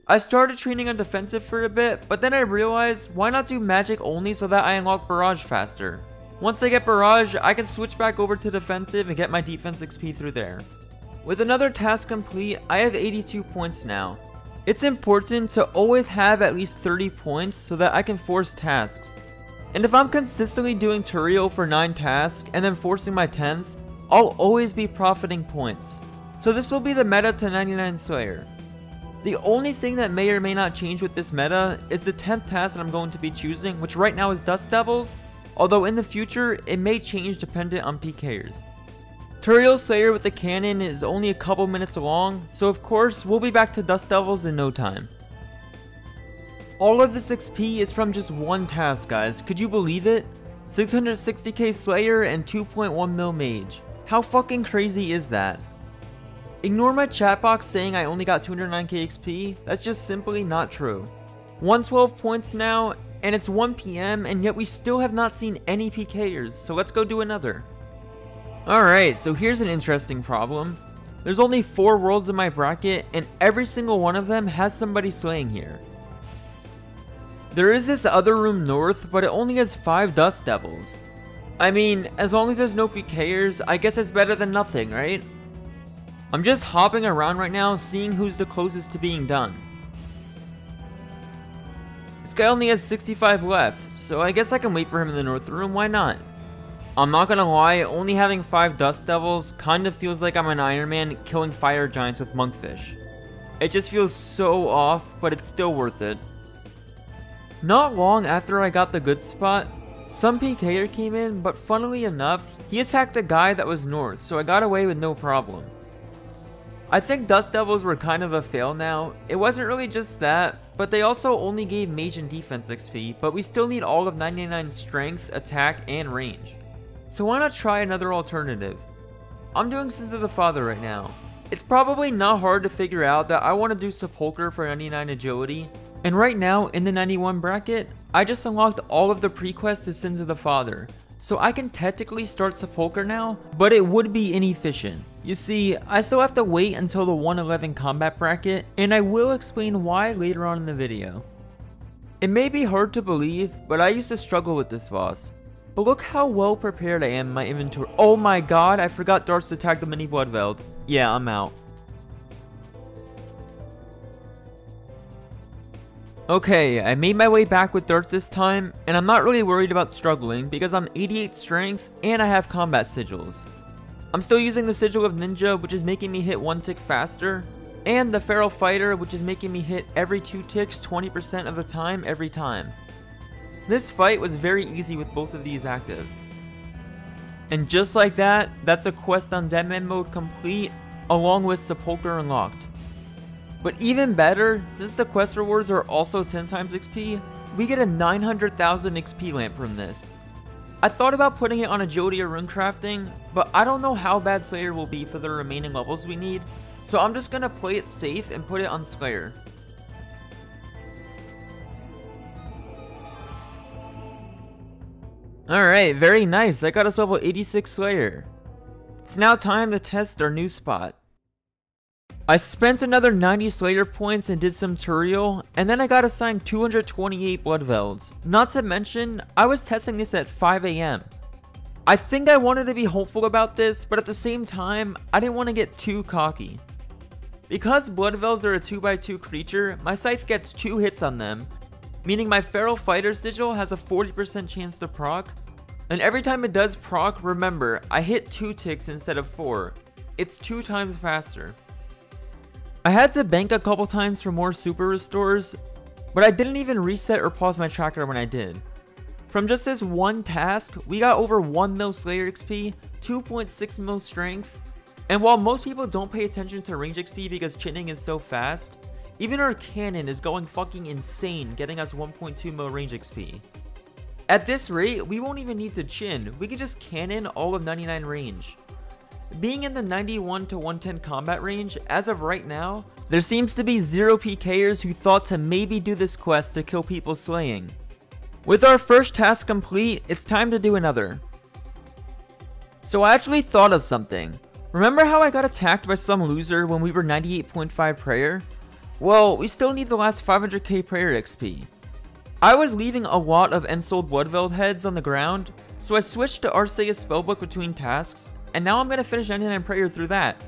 I started training on defensive for a bit, but then I realized why not do magic only so that I unlock barrage faster. Once I get barrage, I can switch back over to defensive and get my defense XP through there. With another task complete, I have 82 points now. It's important to always have at least 30 points so that I can force tasks. And if I'm consistently doing Turiel for 9 tasks and then forcing my 10th, I'll always be profiting points. So this will be the meta to 99 Slayer. The only thing that may or may not change with this meta is the 10th task that I'm going to be choosing, which right now is Dust Devils, although in the future it may change dependent on PKers. Turiel Slayer with the cannon is only a couple minutes long, so of course we'll be back to Dust Devils in no time. All of this XP is from just one task, guys, could you believe it? 660k Slayer and 2.1 mil mage. How fucking crazy is that? Ignore my chat box saying I only got 209k XP, that's just simply not true. 112 points now, and it's 1 PM, and yet we still have not seen any PKers, so let's go do another. Alright, so here's an interesting problem. There's only 4 worlds in my bracket, and every single one of them has somebody slaying here. There is this other room north, but it only has 5 Dust Devils. I mean, as long as there's no PKers, I guess it's better than nothing, right? I'm just hopping around right now, seeing who's the closest to being done. This guy only has 65 left, so I guess I can wait for him in the north room, why not? I'm not gonna lie, only having 5 Dust Devils kinda feels like I'm an Iron Man killing fire giants with monkfish. It just feels so off, but it's still worth it. Not long after I got the good spot, some PKer came in, but funnily enough, he attacked the guy that was north, so I got away with no problem. I think Dust Devils were kind of a fail now. It wasn't really just that, but they also only gave mage and defense XP, but we still need all of 99 strength, attack, and range. So why not try another alternative? I'm doing Sins of the Father right now. It's probably not hard to figure out that I want to do Sepulcher for 99 agility, and right now in the 91 bracket, I just unlocked all of the pre-quests to Sins of the Father. So I can technically start Sepulcher now, but it would be inefficient. You see, I still have to wait until the 111 combat bracket, and I will explain why later on in the video. It may be hard to believe, but I used to struggle with this boss. But look how well prepared I am in my inventory. Oh my god, I forgot Darts to tag the mini Bloodveld. Yeah, I'm out. Okay, I made my way back with darts this time, and I'm not really worried about struggling because I'm 88 strength and I have combat sigils. I'm still using the Sigil of Ninja, which is making me hit 1 tick faster, and the Feral Fighter, which is making me hit every 2 ticks 20% of the time every time. This fight was very easy with both of these active. And just like that, that's a quest on Deadman mode complete, along with Sepulcher unlocked. But even better, since the quest rewards are also 10 times XP, we get a 900,000 XP lamp from this. I thought about putting it on agility or rune crafting, but I don't know how bad Slayer will be for the remaining levels we need, So I'm just gonna play it safe and put it on Slayer. Alright, very nice. I got us level 86 Slayer. It's now time to test our new spot. I spent another 90 Slayer points and did some Turiel, and then I got assigned 228 Blood Velds. Not to mention, I was testing this at 5 AM. I think I wanted to be hopeful about this, but at the same time, I didn't want to get too cocky. Because Blood Velds are a 2x2 creature, my Scythe gets 2 hits on them, meaning my Feral Fighter Sigil has a 40% chance to proc, and every time it does proc, remember, I hit 2 ticks instead of 4. It's 2 times faster. I had to bank a couple times for more super restores, but I didn't even reset or pause my tracker when I did. From just this one task, we got over 1 mil Slayer XP, 2.6 mil strength, and while most people don't pay attention to range XP because chinning is so fast, even our cannon is going fucking insane, getting us 1.2 mil range XP. At this rate, we won't even need to chin, we can just cannon all of 99 range. Being in the 91 to 110 combat range, as of right now, there seems to be 0 PKers who thought to maybe do this quest to kill people slaying. With our first task complete, it's time to do another. So I actually thought of something. Remember how I got attacked by some loser when we were 98.5 prayer? Well, we still need the last 500k prayer XP. I was leaving a lot of Ensouled Bloodveld heads on the ground, so I switched to Arceus Spellbook between tasks, and now I'm gonna finish 99 prayer through that.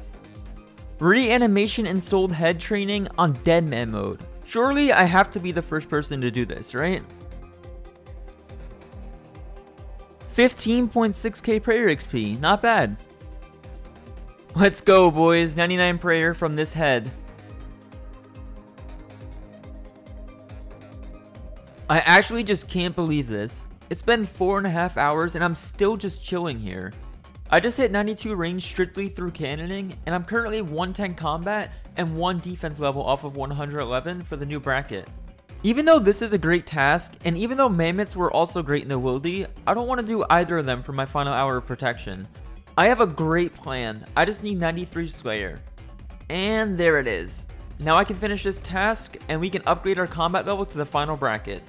Reanimation and Souled Head training on Deadman mode. Surely I have to be the first person to do this, right? 15.6k prayer XP, not bad. Let's go boys, 99 prayer from this head. I actually just can't believe this. It's been 4.5 hours and I'm still just chilling here. I just hit 92 range strictly through cannoning, and I'm currently 110 combat and 1 defense level off of 111 for the new bracket. Even though this is a great task, and even though Mammoths were also great in the Wildy, I don't want to do either of them for my final hour of protection. I have a great plan, I just need 93 Slayer. And there it is. Now I can finish this task, and we can upgrade our combat level to the final bracket.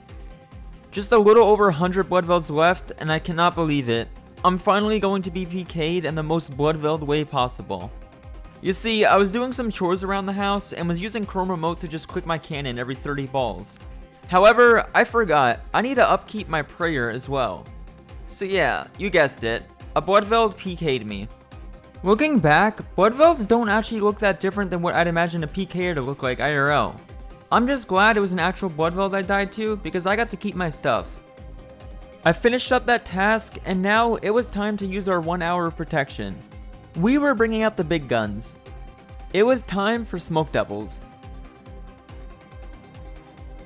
Just a little over 100 Blood Velds left, and I cannot believe it. I'm finally going to be PK'd in the most Bloodveld way possible. You see, I was doing some chores around the house and was using Chrome Remote to just click my cannon every 30 balls. However, I forgot, I need to upkeep my prayer as well. So yeah, you guessed it, a Bloodveld PK'd me. Looking back, Bloodvelds don't actually look that different than what I'd imagine a PKer to look like IRL. I'm just glad it was an actual Bloodveld I died to because I got to keep my stuff. I finished up that task, and now it was time to use our 1 hour of protection. We were bringing out the big guns. It was time for Smoke Devils.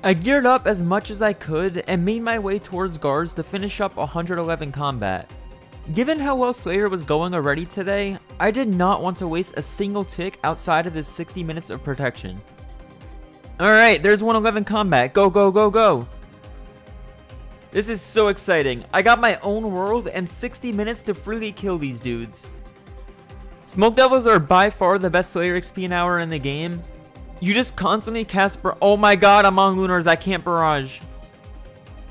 I geared up as much as I could and made my way towards guards to finish up 111 combat. Given how well Slayer was going already today, I did not want to waste a single tick outside of this 60 minutes of protection. Alright, there's 111 combat, go go go go! This is so exciting. I got my own world and 60 minutes to freely kill these dudes. Smoke Devils are by far the best Slayer XP an hour in the game. You just constantly cast oh my god, I'm on Lunars, I can't barrage.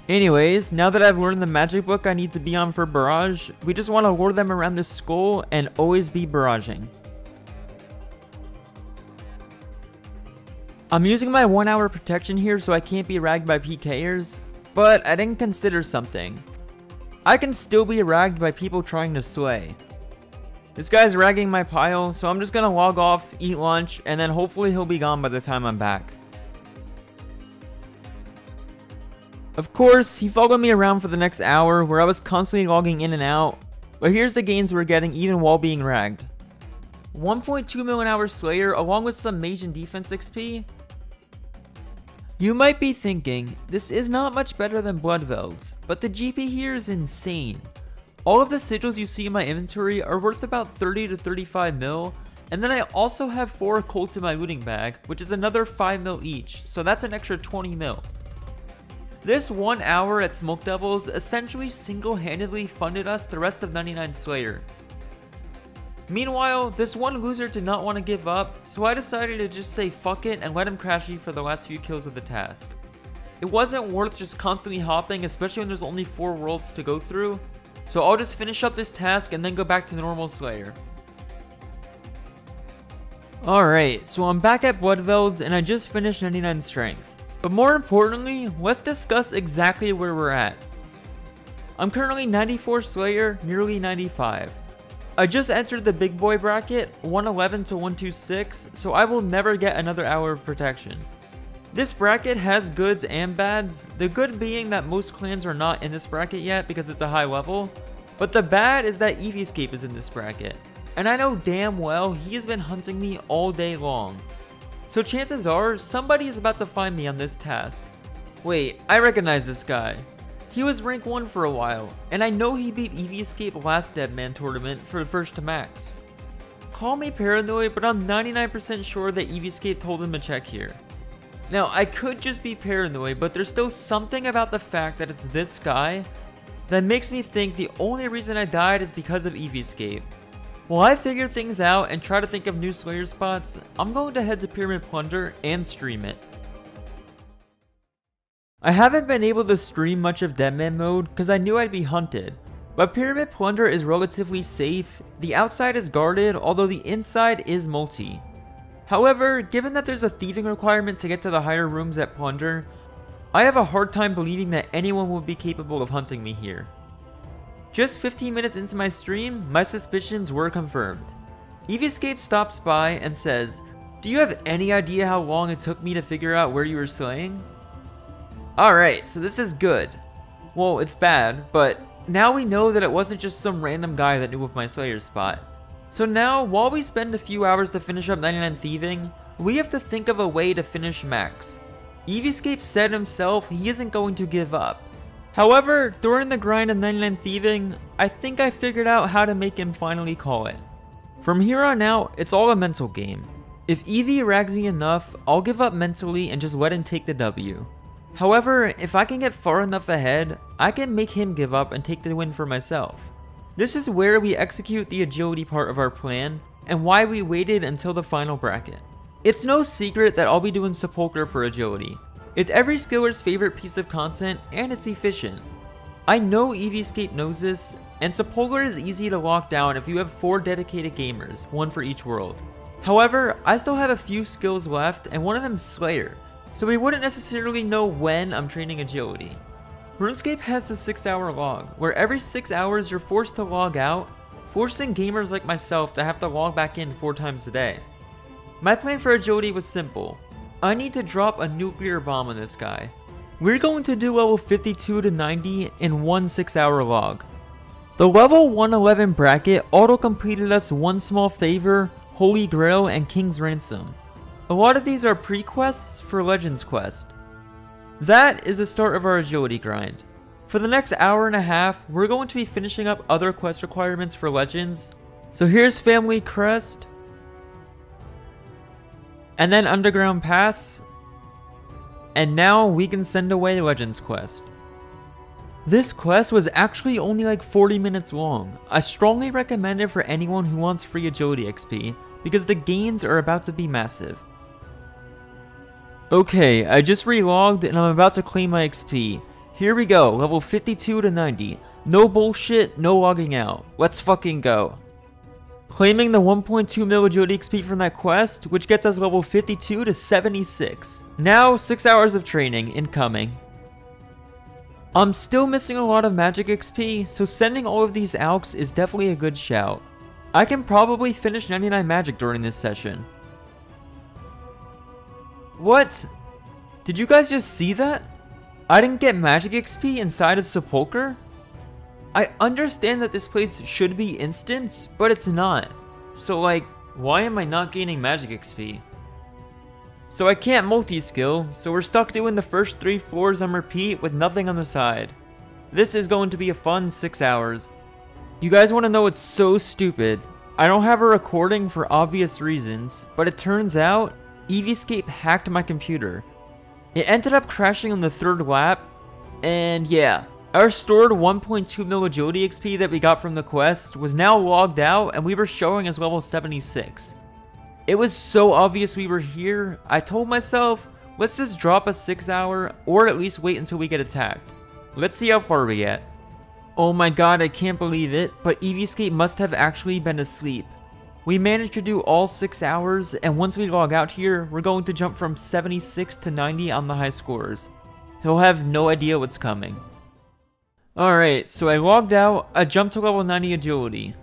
Anyways, now that I've learned the magic book I need to be on for barrage, we just want to lure them around this skull and always be barraging. I'm using my 1 hour protection here so I can't be ragged by PKers. But I didn't consider something. I can still be ragged by people trying to slay. This guy's ragging my pile, so I'm just gonna log off, eat lunch, and then hopefully he'll be gone by the time I'm back. Of course, he followed me around for the next hour where I was constantly logging in and out, but here's the gains we're getting even while being ragged. 1.2 mil an hour Slayer along with some mage and defense XP. You might be thinking, this is not much better than Bloodvelds, but the GP here is insane. All of the sigils you see in my inventory are worth about 30 to 35 mil, and then I also have 4 occults in my looting bag, which is another 5 mil each, so that's an extra 20 mil. This 1 hour at Smoke Devils essentially single-handedly funded us the rest of 99 Slayer. Meanwhile, this one loser did not want to give up, so I decided to just say fuck it and let him crash me for the last few kills of the task. It wasn't worth just constantly hopping, especially when there's only 4 worlds to go through, so I'll just finish up this task and then go back to normal Slayer. Alright, so I'm back at Bloodvelds and I just finished 99 strength. But more importantly, let's discuss exactly where we're at. I'm currently 94 Slayer, nearly 95. I just entered the big boy bracket, 111 to 126, so I will never get another hour of protection. This bracket has goods and bads, the good being that most clans are not in this bracket yet because it's a high level, but the bad is that Eevescape is in this bracket, and I know damn well he has been hunting me all day long. So chances are, somebody is about to find me on this task. Wait, I recognize this guy. He was rank 1 for a while, and I know he beat Eevescape last Deadman tournament for the first to max. Call me paranoid, but I'm 99% sure that Eevescape told him to check here. Now, I could just be paranoid, but there's still something about the fact that it's this guy that makes me think the only reason I died is because of Eevescape. While I figure things out and try to think of new Slayer spots, I'm going to head to Pyramid Plunder and stream it. I haven't been able to stream much of Deadman mode because I knew I'd be hunted, but Pyramid Plunder is relatively safe, the outside is guarded although the inside is multi. However, given that there's a thieving requirement to get to the higher rooms at Plunder, I have a hard time believing that anyone would be capable of hunting me here. Just 15 minutes into my stream, my suspicions were confirmed. Eevescape stops by and says, "Do you have any idea how long it took me to figure out where you were slaying?" Alright, so this is good. Well, it's bad, but now we know that it wasn't just some random guy that knew of my Slayer spot. So now, while we spend a few hours to finish up 99 thieving, we have to think of a way to finish max. Eevescape said himself he isn't going to give up. However, during the grind of 99 thieving, I think I figured out how to make him finally call it. From here on out, it's all a mental game. If Eevee rags me enough, I'll give up mentally and just let him take the W. However, if I can get far enough ahead, I can make him give up and take the win for myself. This is where we execute the agility part of our plan, and why we waited until the final bracket. It's no secret that I'll be doing Sepulchre for agility. It's every skiller's favorite piece of content, and it's efficient. I know Eevescape knows this, and Sepulchre is easy to lock down if you have 4 dedicated gamers, 1 for each world. However, I still have a few skills left, and one of them's Slayer, so we wouldn't necessarily know when I'm training agility. RuneScape has the 6-hour log, where every 6 hours you're forced to log out, forcing gamers like myself to have to log back in 4 times a day. My plan for agility was simple. I need to drop a nuclear bomb on this guy. We're going to do level 52 to 90 in one 6-hour log. The level 111 bracket auto-completed us one small favor, Holy Grail, and King's Ransom. A lot of these are pre-quests for Legends Quest. That is the start of our agility grind. For the next hour and a half, we're going to be finishing up other quest requirements for Legends. So here's Family Crest, and then Underground Pass, and now we can send away Legends Quest. This quest was actually only like 40 minutes long. I strongly recommend it for anyone who wants free agility XP, because the gains are about to be massive. Okay, I just relogged and I'm about to claim my XP. Here we go, level 52 to 90. No bullshit, no logging out. Let's fucking go. Claiming the 1.2 mil agility XP from that quest, which gets us level 52 to 76. Now, 6 hours of training incoming. I'm still missing a lot of magic XP, so sending all of these alks is definitely a good shout. I can probably finish 99 magic during this session. What? Did you guys just see that? I didn't get magic XP inside of Sepulchre? I understand that this place should be instant, but it's not. So like, why am I not gaining magic XP? So I can't multi-skill, so we're stuck doing the first 3 floors on repeat with nothing on the side. This is going to be a fun 6 hours. You guys want to know what's so stupid? I don't have a recording for obvious reasons, but it turns out Eevescape hacked my computer. It ended up crashing on the 3rd lap, and yeah, Our stored 1.2 mil agility XP that we got from the quest was now logged out and we were showing as level 76. It was so obvious we were here, I told myself, let's just drop a 6 hour or at least wait until we get attacked. Let's see how far we get. Oh my god, I can't believe it, but Eevescape must have actually been asleep. We managed to do all 6 hours, and once we log out here, we're going to jump from 76 to 90 on the high scores. He'll have no idea what's coming. Alright, so I logged out, I jumped to level 90 agility.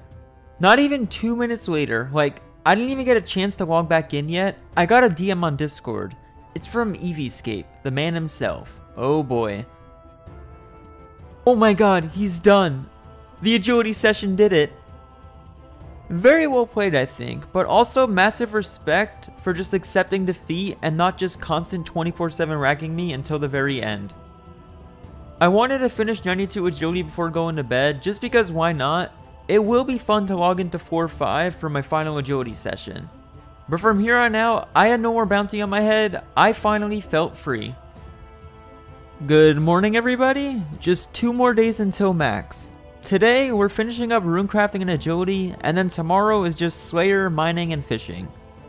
Not even 2 minutes later, like, I didn't even get a chance to log back in yet, I got a DM on Discord. It's from Eevescape, the man himself. Oh boy. Oh my god, he's done. The agility session did it. Very well played, I think, but also massive respect for just accepting defeat and not just constant 24/7 racking me until the very end. I wanted to finish 92 agility before going to bed, just because why not? It will be fun to log into 4-5 for my final agility session. But from here on out, I had no more bounty on my head, I finally felt free. Good morning everybody, just 2 more days until max. Today, we're finishing up runecrafting and agility, and then tomorrow is just Slayer, mining, and fishing.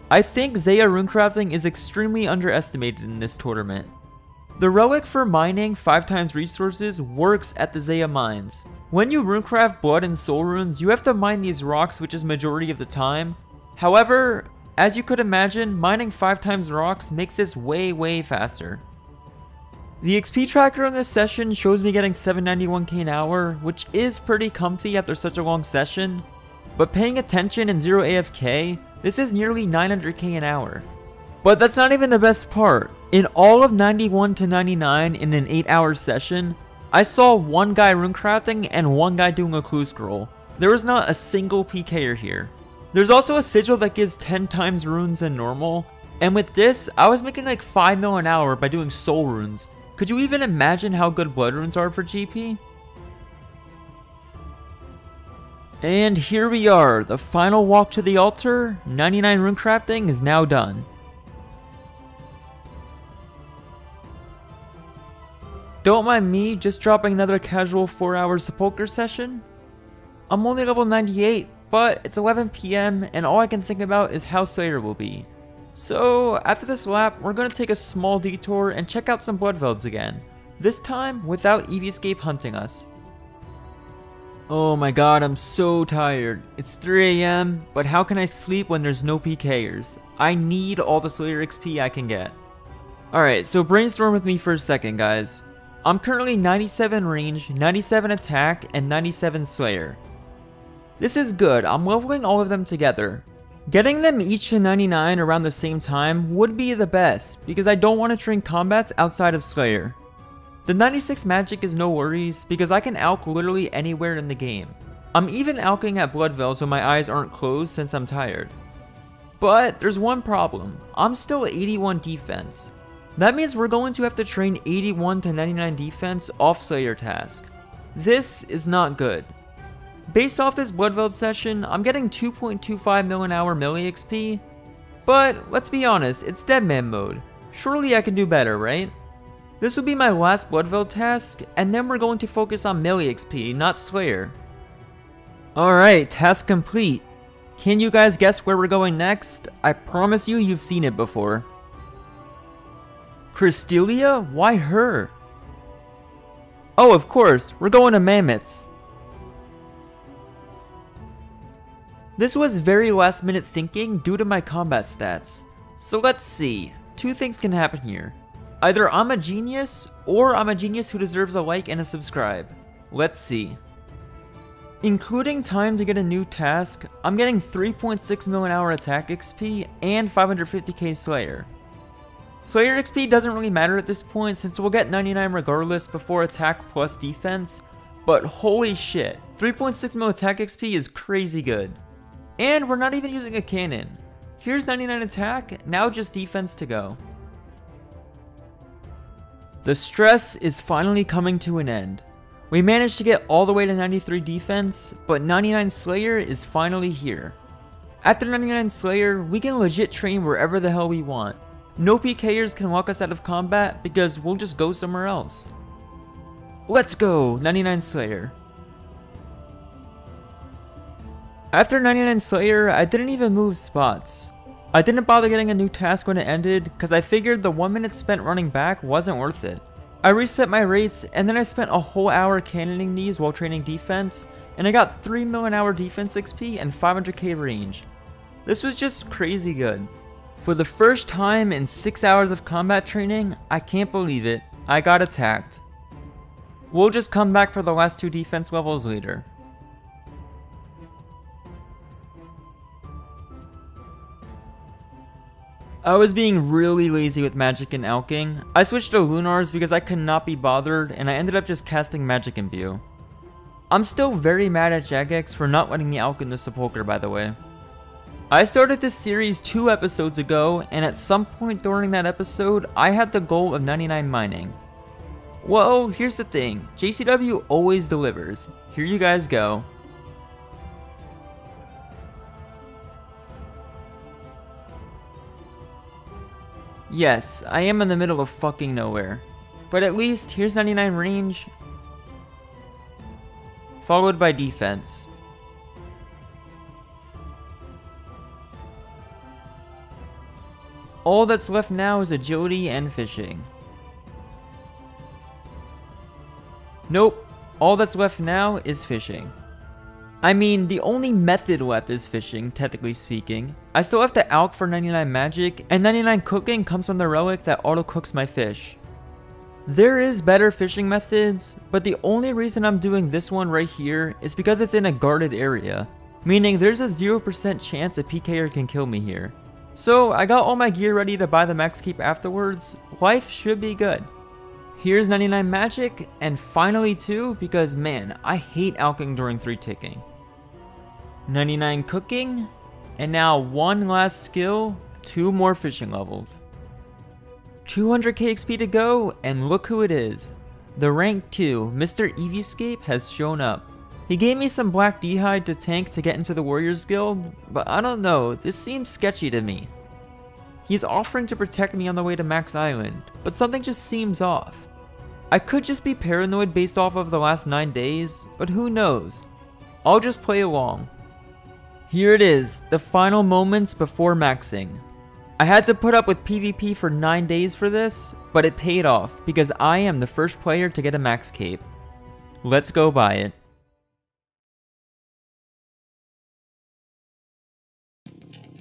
I think Zeah runecrafting is extremely underestimated in this tournament. The relic for mining 5 times resources works at the Zeah mines. When you runecraft blood and soul runes, you have to mine these rocks, which is majority of the time. However, as you could imagine, mining 5 times rocks makes this way faster. The XP tracker in this session shows me getting 791k an hour, which is pretty comfy after such a long session. But paying attention in 0 AFK, this is nearly 900k an hour. But that's not even the best part. In all of 91 to 99 in an 8-hour session, I saw 1 guy runecrafting and 1 guy doing a clue scroll. There was not a single PKer here. There's also a sigil that gives 10 times runes than normal, and with this, I was making like 5 mil an hour by doing soul runes. Could you even imagine how good blood runes are for GP? And here we are, the final walk to the altar. 99 runecrafting is now done. Don't mind me just dropping another casual 4-hour sepulcher session. I'm only level 98, but it's 11 PM and all I can think about is how Slayer will be. So, after this lap, we're going to take a small detour and check out some Bloodvelds again. This time, without Eevescape hunting us. Oh my god, I'm so tired. It's 3 AM, but how can I sleep when there's no PKers? I need all the Slayer XP I can get. Alright, so brainstorm with me for a second, guys. I'm currently 97 range, 97 attack, and 97 Slayer. This is good, I'm leveling all of them together. Getting them each to 99 around the same time would be the best, because I don't want to train combats outside of Slayer. The 96 magic is no worries, because I can alch literally anywhere in the game. I'm even alching at Bloodvelds when my eyes aren't closed since I'm tired. But there's one problem, I'm still at 81 defense. That means we're going to have to train 81 to 99 defense off Slayer task. This is not good. Based off this Bloodveld session, I'm getting 2.25 mil an hour melee XP, but let's be honest, it's Deadman mode. Surely I can do better, right? This will be my last Bloodveld task, and then we're going to focus on melee XP, not Slayer. Alright, task complete. Can you guys guess where we're going next? I promise you've seen it before. Crystelia? Why her? Oh, of course, we're going to Mammoths. This was very last minute thinking due to my combat stats. So let's see, 2 things can happen here. Either I'm a genius, or I'm a genius who deserves a like and a subscribe. Let's see. Including time to get a new task, I'm getting 3.6 mil an hour attack XP and 550k Slayer. Slayer XP doesn't really matter at this point since we'll get 99 regardless before attack plus defense, but holy shit, 3.6 mil attack XP is crazy good. And we're not even using a cannon. Here's 99 attack, now just defense to go. The stress is finally coming to an end. We managed to get all the way to 93 defense, but 99 Slayer is finally here. After 99 Slayer, we can legit train wherever the hell we want. No PKers can lock us out of combat because we'll just go somewhere else. Let's go! 99 Slayer. After 99 Slayer, I didn't even move spots. I didn't bother getting a new task when it ended because I figured the 1 minute spent running back wasn't worth it. I reset my rates and then I spent a whole hour cannoning these while training defense, and I got 3 million hour defense XP and 500k range. This was just crazy good. For the first time in 6 hours of combat training, I can't believe it, I got attacked. We'll just come back for the last 2 defense levels later. I was being really lazy with magic and alching. I switched to lunars because I could not be bothered, and I ended up just casting magic imbue. I'm still very mad at Jagex for not letting me alchem the sepulcher, by the way. I started this series 2 episodes ago, and at some point during that episode, I had the goal of 99 mining. Well, here's the thing, JCW always delivers. Here you guys go. Yes, I am in the middle of fucking nowhere. But at least, here's 99 range, followed by defense. All that's left now is agility and fishing. Nope, all that's left now is fishing. I mean, the only method left is fishing, technically speaking. I still have to alch for 99 magic, and 99 cooking comes from the relic that auto cooks my fish. There is better fishing methods, but the only reason I'm doing this one right here is because it's in a guarded area, meaning there's a 0% chance a PKer can kill me here. So I got all my gear ready to buy the max keep afterwards. Life should be good. Here's 99 magic, and finally 2 because man, I hate alching during 3 ticking. 99 cooking, and now 1 last skill, 2 more fishing levels. 200k XP to go, and look who it is. The rank 2, Mr. Eviescape has shown up. He gave me some black d'hide to tank to get into the Warriors Guild, but I don't know, this seems sketchy to me. He's offering to protect me on the way to Max Island, but something just seems off. I could just be paranoid based off of the last 9 days, but who knows? I'll just play along. Here it is, the final moments before maxing. I had to put up with PvP for 9 days for this, but it paid off because I am the first player to get a max cape. Let's go buy it.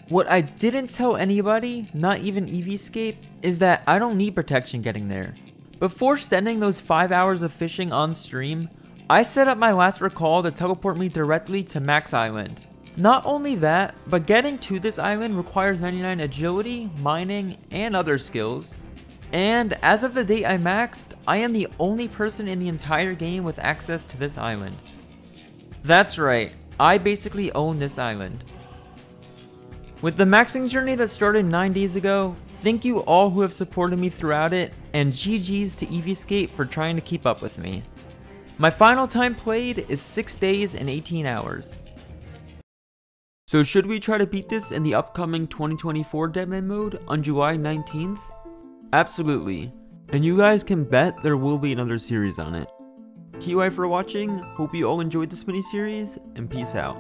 What I didn't tell anybody, not even Eviescape, is that I don't need protection getting there. Before spending those 5 hours of fishing on stream, I set up my last recall to teleport me directly to Max Island. Not only that, but getting to this island requires 99 agility, mining, and other skills. And as of the date I maxed, I am the only person in the entire game with access to this island. That's right, I basically own this island. With the maxing journey that started 9 days ago, thank you all who have supported me throughout it, and GG's to Eviescape for trying to keep up with me. My final time played is 6 days and 18 hours. So should we try to beat this in the upcoming 2024 Deadman mode on July 19th? Absolutely, and you guys can bet there will be another series on it. TY for watching, hope you all enjoyed this mini-series, and peace out.